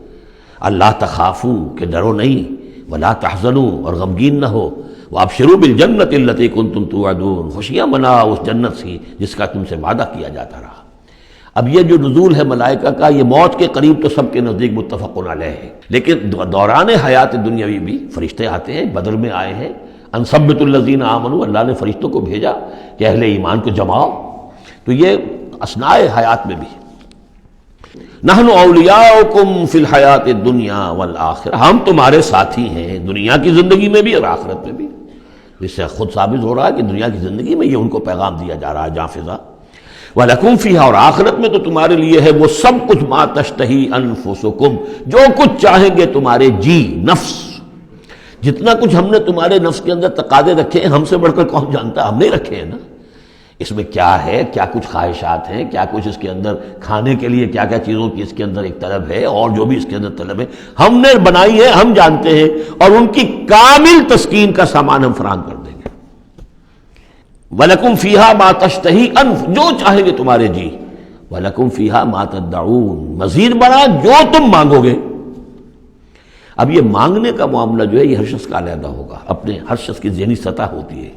اللہ تخافوا کہ ڈرو نہیں، ولا تحزنوا اور غمگین نہ ہو، وابشروا بالجنۃ التی کنتم توعدون، خوشیاں مناؤ اس جنت سے جس کا تم سے وعدہ کیا جاتا رہا۔ اب یہ جو نزول ہے ملائکہ کا، یہ موت کے قریب تو سب کے نزدیک متفق علیہ ہے، لیکن دوران حیات دنیاوی بھی فرشتے آتے ہیں، بدر میں آئے ہیں، ان ثبت الذین آمنوا، اللہ نے فرشتوں کو بھیجا کہ اہل ایمان کو جماؤ، تو یہ اثناء حیات میں بھی۔ نحن اولیاؤکم فی الحیات الدنیا والآخرہ، ہم تمہارے ساتھی ہیں دنیا کی زندگی میں بھی اور آخرت میں بھی۔ اس سے خود ثابت ہو رہا ہے کہ دنیا کی زندگی میں یہ ان کو پیغام دیا جا رہا ہے جاں فضا۔ وَلَكُمْ فِيهَا، اور آخرت میں تو تمہارے لیے ہے وہ سب کچھ مَا تَشْتَهِي أَنفُسُكُمْ، جو کچھ چاہیں گے تمہارے جی نفس، جتنا کچھ ہم نے تمہارے نفس کے اندر تقاضے رکھے ہیں، ہم سے بڑھ کر کون جانتا ہے، ہم نہیں رکھے ہیں نا۔ اس میں کیا ہے، کیا کچھ خواہشات ہیں، کیا کچھ اس کے اندر کھانے کے لیے کیا کیا چیزوں کی اس کے اندر ایک طلب ہے، اور جو بھی اس کے اندر طلب ہے ہم نے بنائی ہے، ہم جانتے ہیں، اور ان کی کامل تسکین کا سامان ہم فراہم کر دیں گے۔ وَلَكُمْ فِيهَا مَا تَشْتَهِي أَنْفُ، جو چاہیں گے تمہارے جی، وَلَكُمْ فِيهَا مَا تَدَّعُونَ، مزید بڑا جو تم مانگو گے۔ اب یہ مانگنے کا معاملہ جو ہے یہ ہر شخص کا علیحدہ ہوگا، اپنے ہر شخص کی ذہنی سطح ہوتی ہے۔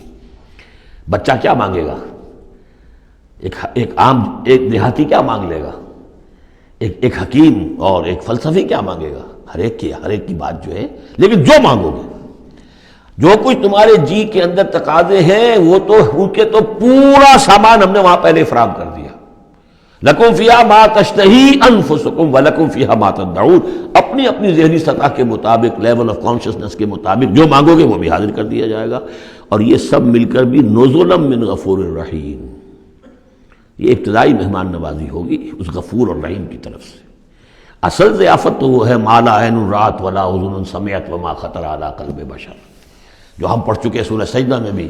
بچہ کیا مانگے گا، ایک دیہاتی کیا مانگ لے گا، ایک حکیم اور ایک فلسفی کیا مانگے گا، ہر ایک کی بات جو ہے، لیکن جو مانگو گے، جو کچھ تمہارے جی کے اندر تقاضے ہیں وہ تو ان کے تو پورا سامان ہم نے وہاں پہلے فراہم کر دیا۔ لَكُمْ فِيهَا مَا تَشْتَهِي أَنفُسُكُمْ وَلَكُمْ فِيهَا مَا تَدَّعُونَ، اپنی ذہنی سطح کے مطابق، لیول آف کانشسنس کے مطابق جو مانگو گے وہ بھی حاضر کر دیا جائے گا، اور یہ سب مل کر بھی نزلا من غفور الرحیم، یہ ابتدائی مہمان نوازی ہوگی اس غفور اور رحیم کی طرف سے۔ اصل ضیافت تو وہ ہے ما لا عین رأت ولا اذن سمعت وما خطر علی قلب بشر، جو ہم پڑھ چکے سورہ سجدہ میں بھی،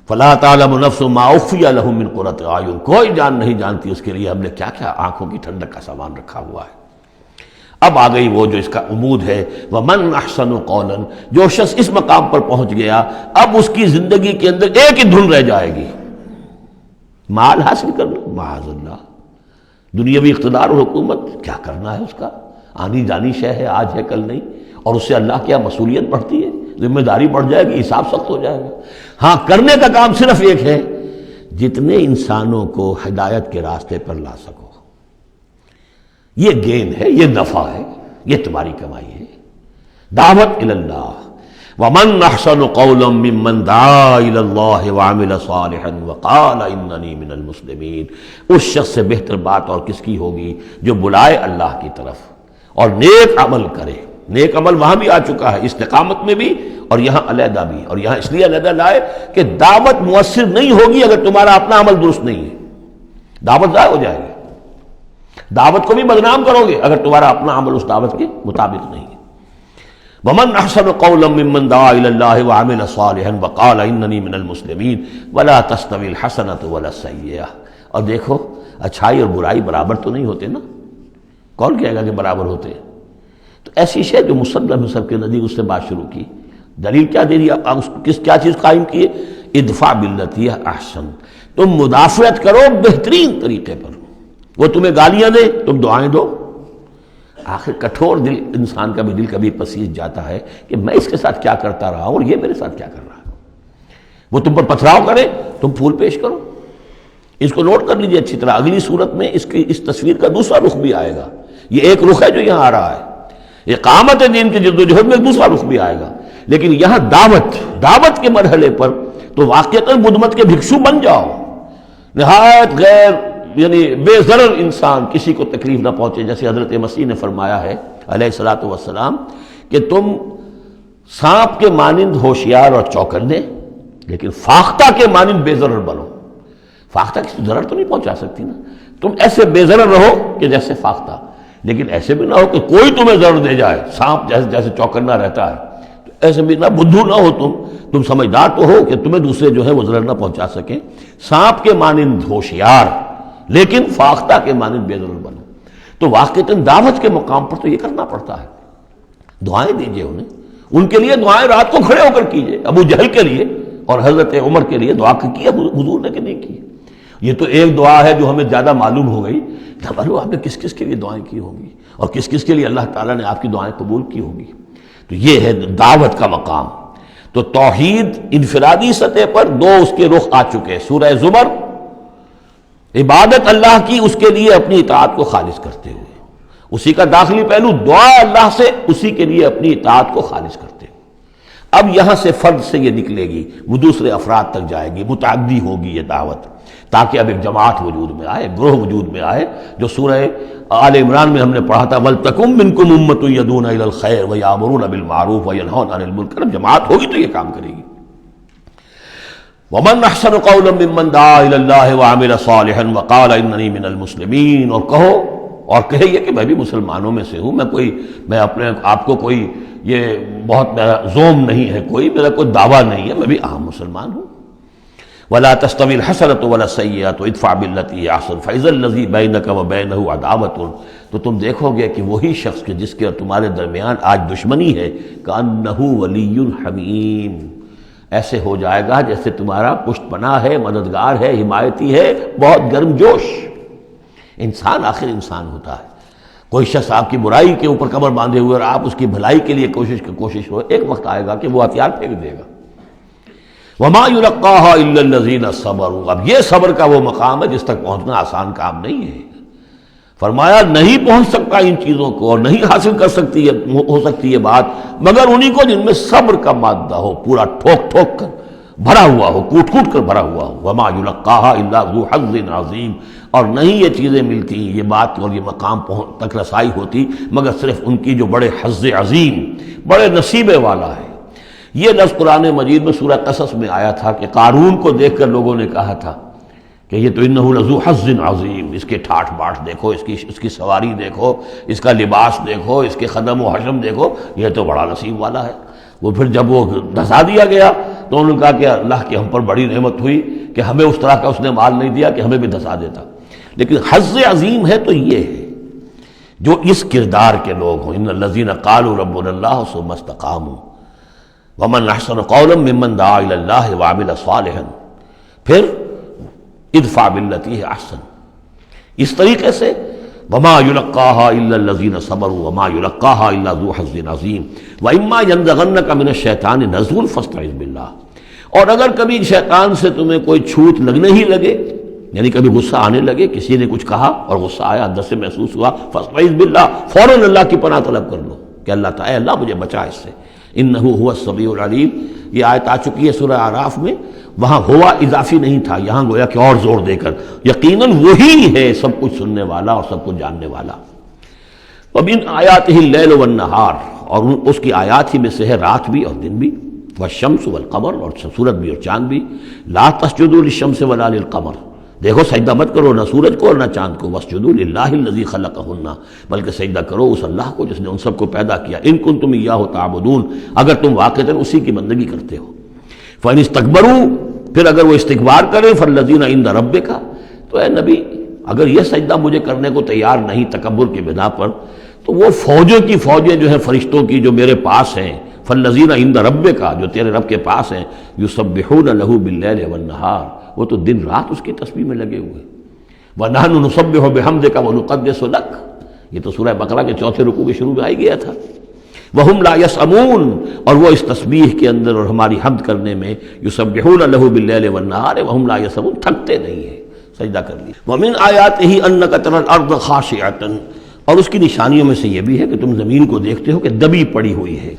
فلا تعلم نفس ما اخفی لهم من قرۃ اعین، کوئی جان نہیں جانتی اس کے لیے ہم نے کیا کیا آنکھوں کی ٹھنڈک کا سامان رکھا ہوا ہے۔ اب آ گئی وہ جو اس کا عمود ہے، ومن احسن قولا، جو شخص اس مقام پر پہنچ گیا اب اس کی زندگی کے اندر ایک ہی دھن رہ جائے گی، مال حاصل کرنا، معاذ اللہ، دنیاوی اقتدار اور حکومت کیا کرنا ہے، اس کا آنی جانی شے ہے، آج ہے کل نہیں، اور اس سے اللہ کیا مسئولیت بڑھتی ہے، ذمہ داری بڑھ جائے گی، حساب سخت ہو جائے گا۔ ہاں کرنے کا کام صرف ایک ہے، جتنے انسانوں کو ہدایت کے راستے پر لا سکو، یہ گین ہے، یہ نفع ہے، یہ تمہاری کمائی ہے۔ دعوت الی اللہ، ومن احسن قولا ممن دعا الی اللہ وعمل صالحا وقال اننی من المسلمین، اس شخص سے بہتر بات اور کس کی ہوگی جو بلائے اللہ کی طرف اور نیک عمل کرے۔ نیک عمل وہاں بھی آ چکا ہے، استقامت میں بھی اور یہاں علیحدہ بھی، اور یہاں اس لیے علیحدہ لائے کہ دعوت مؤثر نہیں ہوگی اگر تمہارا اپنا عمل درست نہیں ہے، دعوت ضائع ہو جائے گی، دعوت کو بھی بدنام کرو گے اگر تمہارا اپنا عمل اس دعوت کے مطابق نہیں ہے۔ ومن احسن قولا ممن دعا الى الله وعمل صالحا وقال اننی من المسلمین ولا تستوی الحسنۃ ولا السیئۃ، اور دیکھو اچھائی اور برائی برابر تو نہیں ہوتے نا، کون کہے گا کہ برابر ہوتے ہیں؟ تو ایسی شے جو مسلم سب کے نزدیک اس سے بات شروع کی، دلیل کیا دے دیا، کیا چیز قائم کی ہے؟ ادفع باللتی ہی احسن، تم مدافعت کرو بہترین طریقے پر، وہ تمہیں گالیاں دے تم دعائیں دو۔ آخر کٹھور دل انسان کا بھی دل کبھی پسیج جاتا ہے کہ میں اس کے ساتھ کیا کرتا رہا ہوں اور یہ میرے ساتھ کیا کر رہا ہے، وہ تم پر پتھراؤ کرے تم پھول پیش کرو۔ اس کو نوٹ کر لیجئے اچھی طرح، اگلی صورت میں اس تصویر کا دوسرا رخ بھی آئے گا، یہ ایک رخ ہے جو یہاں آ رہا ہے، اقامت دین کی جدوجہد میں ایک دوسرا رخ بھی آئے گا، لیکن یہاں دعوت کے مرحلے پر تو واقعتاً بدھ مت کے بھکشو بن جاؤ، نہایت غیر یعنی بے ضرر انسان، کسی کو تکلیف نہ پہنچے، جیسے حضرت مسیح نے فرمایا ہے علیہ الصلوۃ والسلام کہ تم سانپ کے مانند ہوشیار اور چوکنے لیکن فاختہ کے مانند بے ضرر بنو۔ فاختہ کسی ضرر تو نہیں پہنچا سکتی نا، تم ایسے بے ضرر رہو کہ جیسے فاختہ، لیکن ایسے بھی نہ ہو کہ کوئی تمہیں ضرر دے جائے، سانپ جیسے چوکنا رہتا ہے، تو ایسے بھی نہ بدھو نہ ہو تم سمجھدار تو ہو کہ تمہیں دوسرے جو ہے وہ ضرر نہ پہنچا سکیں، سانپ کے مانند ہوشیار لیکن فاختہ کے مانند بے ضرر بنو۔ تو واقعتاً دعوت کے مقام پر تو یہ کرنا پڑتا ہے، دعائیں دیجئے انہیں، ان کے لیے دعائیں رات کو کھڑے ہو کر کیجئے، ابو جہل کے لیے اور حضرت عمر کے لیے دعا کی حضور نے کہ نہیں کی؟ یہ تو ایک دعا ہے جو ہمیں زیادہ معلوم ہو گئی، معلوم آپ نے کس کس کے لیے دعائیں کی ہوں گی اور کس کس کے لیے اللہ تعالیٰ نے آپ کی دعائیں قبول کی ہوں گی۔ تو یہ ہے دعوت کا مقام۔ تو توحید انفرادی سطح پر دو اس کے رخ آ چکے، سورہ زمر عبادت اللہ کی، اس کے لیے اپنی اطاعت کو خالص کرتے ہوئے، اسی کا داخلی پہلو دعا اللہ سے، اسی کے لیے اپنی اطاعت کو خالص کرتے ہوئے۔ اب یہاں سے فرد سے یہ نکلے گی، وہ دوسرے افراد تک جائے گی، متعدی ہوگی یہ دعوت، تاکہ اب ایک جماعت وجود میں آئے، گروہ وجود میں آئے، جو سورہ آل عمران میں ہم نے پڑھا تھا وَلْتَكُن مِّنكُمْ أُمَّةٌ يَدْعُونَ إِلَى الْخَيْرِ وَيَأْمُرُونَ بِالْمَعْرُوفِ وَيَنْهَوْنَ عَنِ الْمُنكَرِ، جماعت ہوگی تو یہ کام کرے گی۔ وَمَنْ أَحْسَنُ قَوْلًا مِّمَّنْ دَعَا إِلَى اللَّهِ وَعَمِلَ صَالِحًا وَقَالَ إِنَّنِي مِنَ الْمُسْلِمِينَ، اور کہو اور کہے یہ کہ میں بھی مسلمانوں میں سے ہوں، میں اپنے آپ کو کوئی یہ بہت میرا زوم نہیں ہے، میرا کوئی دعویٰ نہیں ہے، میں بھی عام مسلمان ہوں۔ وَلَا تَسْتَوِي الْحَسَنَةُ وَلَا السَّيِّئَةُ ادْفَعْ بِالَّتِي هِيَ أَحْسَنُ فَإِذَا الَّذِي بَيْنَكَ وَبَيْنَهُ عَدَاوَةٌ، تو تم دیکھو گے کہ وہی شخص کے جس کے اور تمہارے درمیان آج دشمنی ہے، كَأَنَّهُ وَلِيٌّ حَمِيمٌ، ایسے ہو جائے گا جیسے تمہارا پشت پناہ ہے، مددگار ہے، حمایتی ہے، بہت گرم جوش۔ انسان آخر انسان ہوتا ہے، کوئی شخص آپ کی برائی کے اوپر کمر باندھے ہوئے اور آپ اس کی بھلائی کے لیے کوشش ہو، ایک وقت آئے گا کہ وہ ہتھیار پھینک دے گا۔ وما يلقاها الا الذين صبروا، اب یہ صبر کا وہ مقام ہے جس تک پہنچنا آسان کام نہیں ہے۔ فرمایا نہیں پہنچ سکتا ان چیزوں کو اور نہیں حاصل کر سکتی ہو سکتی یہ بات مگر انہی کو جن میں صبر کا مادہ ہو، پورا ٹھوک ٹھوک کر بھرا ہوا ہو، کوٹ کوٹ کر بھرا ہوا ہو۔ وما يلقاها الا ذو حظ عظیم، اور نہیں یہ چیزیں ملتی، یہ بات اور یہ مقام تک رسائی ہوتی مگر صرف ان کی جو بڑے حظ عظیم، بڑے نصیبے والا ہے۔ یہ لفظ قرآن مجید میں سورہ قصص میں آیا تھا کہ قارون کو دیکھ کر لوگوں نے کہا تھا کہ یہ تو انہ لذو حظ عظیم، اس کے ٹھاٹ باٹ دیکھو، اس کی سواری دیکھو، اس کا لباس دیکھو، اس کے خدم و حشم دیکھو، یہ تو بڑا نصیب والا ہے۔ وہ پھر جب وہ دھسا دیا گیا تو انہوں نے کہا کہ اللہ کی ہم پر بڑی نعمت ہوئی کہ ہمیں اس طرح کا اس نے مال نہیں دیا کہ ہمیں بھی دھسا دیتا۔ لیکن حظ عظیم ہے تو یہ ہے جو اس کردار کے لوگ ہوں، ان الذین قالوا ربنا اللہ ثم استقاموا ومن احسن قولا ممن دعا الی اللہ وعمل صالحا، پھر ادفع بالتی ہے احسن، اس طریقے سے وما يلقاها الا الذين صبروا وما يلقاها الا ذو حظ عظیم واما ينزغنك من الشیطان نزغ فاستعذ باللہ، اور اگر کبھی شیطان سے تمہیں کوئی چھوت لگنے ہی لگے، یعنی کبھی غصہ آنے لگے، کسی نے کچھ کہا اور غصہ آیا، اندر سے محسوس ہوا، فاستعذ باللہ، فوراً اللہ کی پناہ طلب کر لو کہ اللہ تعالی، اللہ مجھے بچا اس سے، انہ هو السمیع العلیم۔ یہ آیت آ چکی ہے سورہ اعراف میں، وہاں ہوا اضافی نہیں تھا، یہاں گویا کہ اور زور دے کر یقیناً وہی ہے سب کچھ سننے والا اور سب کچھ جاننے والا۔ ومن آیاتہ اللیل والنہار، اور اس کی آیات ہی میں سے ہے رات بھی اور دن بھی، والشمس والقمر، اور سورج بھی اور چاند بھی، لا تسجدوا للشمس ولا للقمر، دیکھو سجدہ مت کرو نہ سورج کو اور نہ چاند کو، واسجدوا للہ الذی خلقہن، بلکہ سجدہ کرو اس اللہ کو جس نے ان سب کو پیدا کیا، ان کنتم ایاہ تعبدون، اگر تم واقعتاً اسی کی بندگی کرتے ہو۔ فإن استکبروا، پھر اگر وہ استکبار کریں، فالذین عند ربک، تو اے نبی اگر یہ سجدہ مجھے کرنے کو تیار نہیں تکبر کی بنا پر، تو وہ فوجوں کی فوجیں جو ہیں فرشتوں کی جو میرے پاس ہیں، فالذین عند ربک، جو تیرے رب کے پاس ہیں، یسبحون لہ باللیل والنہار، وہ تو دن رات اس کی تسبیح میں لگے ہوئے، وَنَحْنُ نُسَبِّحُ بِحَمْدِكَ وَنُقَدِّسُ لَكَ، یہ تو سورہ بقرہ کے چوتھے رکوع کے شروع میں آئی گیا تھا۔ وَهُمْ لَا يَسْأَمُونَ، اور وہ اس تسبیح کے اندر اور ہماری حمد کرنے میں، یسبحون لہ باللیل والنہار، وَهُمْ لَا يَسْأَمُونَ، تھکتے نہیں ہیں، سجدہ کر لی۔ وَمِنْ آیَاتِهِ أَنَّكَ تَرَى الْأَرْضَ خَاشِعَةً، اور اس کی نشانیوں میں سے یہ بھی ہے کہ تم زمین کو دیکھتے ہو کہ دبی پڑی ہوئی ہے،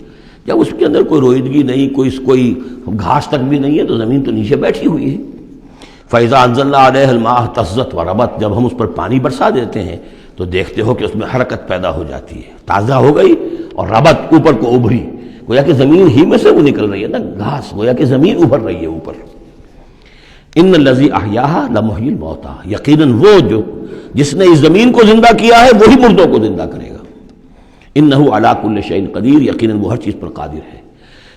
جب اس کے اندر کوئی روئیدگی نہیں، کوئی گھاس تک بھی نہیں ہے تو زمین تو نیچے بیٹھی ہوئی ہے۔ فَإِذَا أَنزَلْنَا عَلَيْهَا الْمَاءَ اهْتَزَّتْ وَرَبَتْ، جب ہم اس پر پانی برسا دیتے ہیں تو دیکھتے ہو کہ اس میں حرکت پیدا ہو جاتی ہے، تازہ ہو گئی اور ربت اوپر کو ابھری، گویا کہ زمین ہی میں سے وہ نکل رہی ہے نا گھاس، گویا کہ زمین ابھر رہی ہے اوپر۔ ان الذی احیاها لمحیی الموتیٰ، یقیناً وہ جو جس نے اس زمین کو زندہ کیا ہے وہی مردوں کو زندہ کرے گا۔ انہ علی کل شیء قدیر، یقیناً وہ ہر چیز پر قادر ہے۔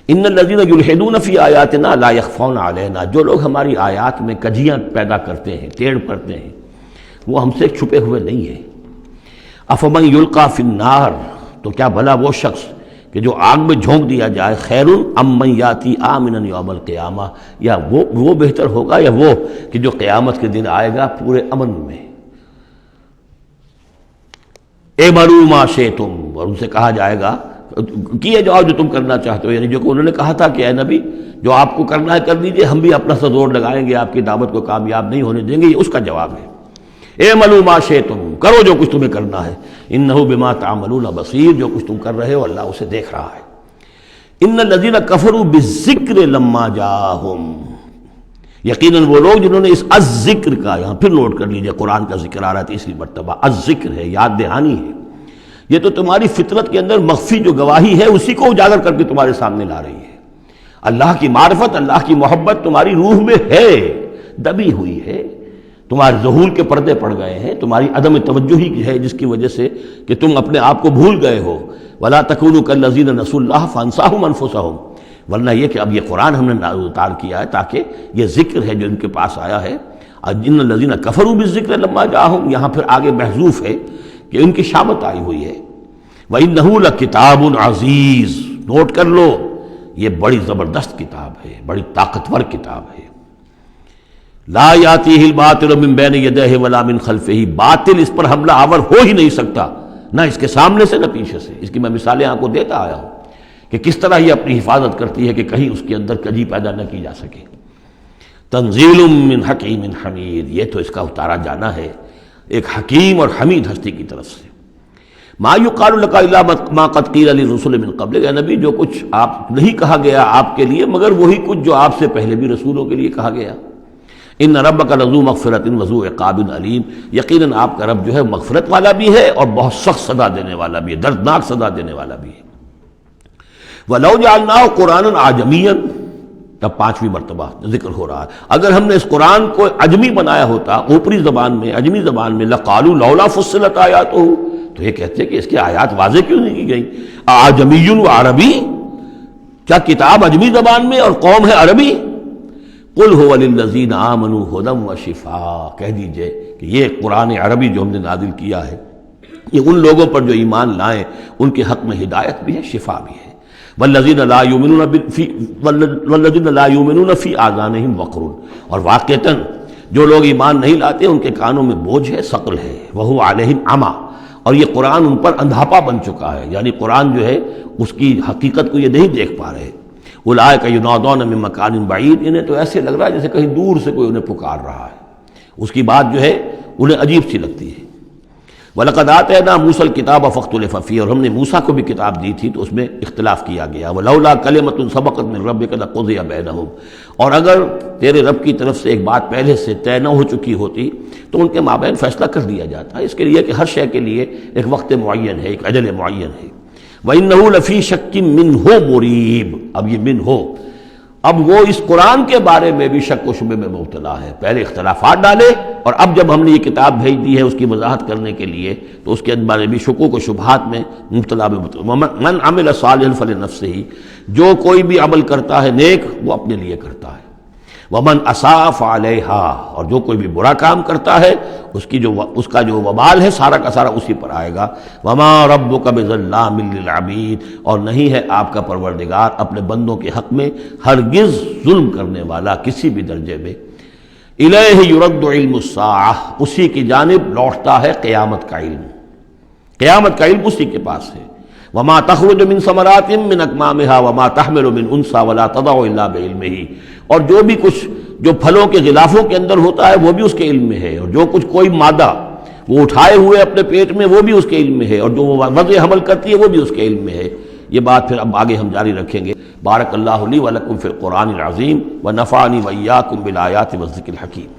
ان الذین یلحدون فی آیاتنا لا یخفون علینا، جو لوگ ہماری آیات میں کجیاں پیدا کرتے ہیں، ٹیڑھ کرتے ہیں، وہ ہم سے چھپے ہوئے نہیں ہیں۔ افمن یلقی فی النار، تو کیا بھلا وہ شخص کہ جو آگ میں جھونک دیا جائے، خیر ام من یاتی آمنا یوم القیامہ، یا وہ بہتر ہوگا یا وہ کہ جو قیامت کے دن آئے گا پورے امن میں۔ اعملوا ما شئتم، اور ان سے کہا جائے گا کیے جاؤ جو تم کرنا چاہتے ہو، یعنی جو کہ انہوں نے کہا تھا کہ اے نبی جو آپ کو کرنا ہے کر دیجئے، ہم بھی اپنا سا زور لگائیں گے، آپ کی دعوت کو کامیاب نہیں ہونے دیں گے، یہ اس کا جواب ہے۔ اعملوا ما شئتم، کرو جو کچھ تمہیں کرنا ہے، انہ بما تعملون بصیر، جو کچھ تم کر رہے ہو اللہ اسے دیکھ رہا ہے۔ ان الذین کفروا بالذکر لما جاءہم، یقیناً وہ لوگ جنہوں نے اس الذکر کا، یہاں پھر نوٹ کر لیجئے قرآن کا ذکر آ رہا ہے تیسری مرتبہ، الذکر ہے، یاد دہانی ہے، یہ تو تمہاری فطرت کے اندر مخفی جو گواہی ہے اسی کو اجاگر کر کے تمہارے سامنے لا رہی ہے۔ اللہ کی معرفت، اللہ کی محبت تمہاری روح میں ہے، دبی ہوئی ہے، تمہارے ظہور کے پردے پڑ گئے ہیں، تمہاری عدم توجہی ہے جس کی وجہ سے کہ تم اپنے آپ کو بھول گئے ہو۔ وَلَا تَكُونُوا كَالَّذِينَ نَسُوا اللَّهَ فَأَنسَاهُمْ أَنفُسَهُمْ، ورنہ یہ کہ اب یہ قرآن ہم نے اتار کیا ہے تاکہ یہ ذکر ہے جو ان کے پاس آیا ہے، ان الذین کفروا بالذکر لما جاءہم، یہاں پھر آگے محذوف ہے کہ ان کی شامت آئی ہوئی ہے۔ وَإِنَّهُ لَكِتَابٌ عَزِیز، نوٹ کر لو یہ بڑی زبردست کتاب ہے، بڑی طاقتور کتاب ہے۔ لا یاتیہ الباطل من بین یدیہ ولا من خلفہ، باطل اس پر حملہ آور ہو ہی نہیں سکتا، نہ اس کے سامنے سے نہ پیچھے سے۔ اس کی میں مثالیں آپ کو دیتا آیا ہوں کہ کس طرح یہ اپنی حفاظت کرتی ہے کہ کہیں اس کے اندر کجی پیدا نہ کی جا سکے۔ تنزیل من حکیم حمید، یہ تو اس کا اتارا جانا ہے ایک حکیم اور حمید ہستی کی طرف سے۔ ما یقال لک الا ما قد قیل للرسل من قبل، اے نبی جو کچھ آپ نہیں کہا گیا آپ کے لیے مگر وہی کچھ جو آپ سے پہلے بھی رسولوں کے لیے کہا گیا۔ ان ربک لذو مغفرۃ وذو عقاب علیم، یقیناً آپ کا رب جو ہے مغفرت والا بھی ہے اور بہت سخت سزا دینے والا بھی ہے، دردناک سزا دینے والا بھی ہے۔ وَلَوْ جَعَلْنَاهُ قُرْآنًا عَجَمِيًّا، تب پانچویں مرتبہ ذکر ہو رہا ہے، اگر ہم نے اس قرآن کو عجمی بنایا ہوتا، اوپری زبان میں، عجمی زبان میں، لَقَالُوا لَوْلَا فُصِّلَتْ آیَاتُهُ، تو یہ کہتے کہ اس کی آیات واضح کیوں نہیں کی گئی؟ اعجمی و عربی، کیا کتاب عجمی زبان میں اور قوم ہے عربی؟ قُلْ هُوَ لِلَّذِينَ آمَنُوا هُدًى وَشِفَاءٌ، کہہ دیجئے کہ یہ قرآن عربی جو ہم نے نازل کیا ہے یہ ان لوگوں پر جو ایمان لائیں ان کے حق میں ہدایت بھی ہے، شفا بھی ہے۔ وَالَّذِينَ لَا يُؤْمِنُونَ فِي آذَانِهِمْ وَقْرٌ، اور واقعتاً جو لوگ ایمان نہیں لاتے ان کے کانوں میں بوجھ ہے، ثقل ہے، وَهُوَ عَلَيْهِمْ عَمًى، اور یہ قرآن ان پر اندھاپا بن چکا ہے، یعنی قرآن جو ہے اس کی حقیقت کو یہ نہیں دیکھ پا رہے۔ اولئک ینادون من مکان بعید، انہیں تو ایسے لگ رہا ہے جیسے کہیں دور سے کوئی انہیں پکار رہا ہے، اس کی بات جو ہے انہیں عجیب سی لگتی ہے۔ وَلَقَدْ آتَيْنَا مُوسَى الْكِتَابَ فَاخْتُلِفَ فِيهِ، اور ہم نے موسیٰ کو بھی کتاب دی تھی تو اس میں اختلاف کیا گیا۔ وَلَوْلَا كَلِمَةٌ سَبَقَتْ مِن رَّبِّكَ لَقُضِيَ بَيْنَهُمْ، اور اگر تیرے رب کی طرف سے ایک بات پہلے سے طے نہ ہو چکی ہوتی تو ان کے مابین فیصلہ کر دیا جاتا ہے، اس کے لیے کہ ہر شے کے لیے ایک وقت معین ہے، ایک اجل معین ہے۔ وَإِنَّهُ لَفِي شَكٍّ مِّنْهُ مُرِيبٍ، اب یہ من ہو، اب وہ اس قرآن کے بارے میں بھی شک و شبے میں مبتلا ہے، پہلے اختلافات ڈالے اور اب جب ہم نے یہ کتاب بھیج دی ہے اس کی وضاحت کرنے کے لیے تو اس کے بارے میں شکوک و شبہات میں مبتلا من عمل صالحا فلنفسہ، جو کوئی بھی عمل کرتا ہے نیک وہ اپنے لیے کرتا ہے، ومن اساء فعلیہا، اور جو کوئی بھی برا کام کرتا ہے اس کا جو وبال ہے سارا کا سارا اسی پر آئے گا۔ وما ربک بظلام للعبید، اور نہیں ہے آپ کا پروردگار اپنے بندوں کے حق میں ہرگز ظلم کرنے والا کسی بھی درجے میں۔ الیہ یرد علم الساعہ، اسی کی جانب لوٹتا ہے قیامت کا علم، قیامت کا علم اسی کے پاس ہے۔ وما تخرج من ثمرات من اکمامها وما تحمل من انثى ولا تضع الا بعلمہ، اور جو بھی کچھ جو پھلوں کے غلافوں کے اندر ہوتا ہے وہ بھی اس کے علم میں ہے، اور جو کچھ کوئی مادہ وہ اٹھائے ہوئے اپنے پیٹ میں وہ بھی اس کے علم میں ہے، اور جو وہ وضع حمل کرتی ہے وہ بھی اس کے علم میں ہے۔ یہ بات پھر اب آگے ہم جاری رکھیں گے۔ بارک اللہ لی ولکم فی القرآن العظیم ونفعنی وإیاکم بالآیات والذکر الحکیم۔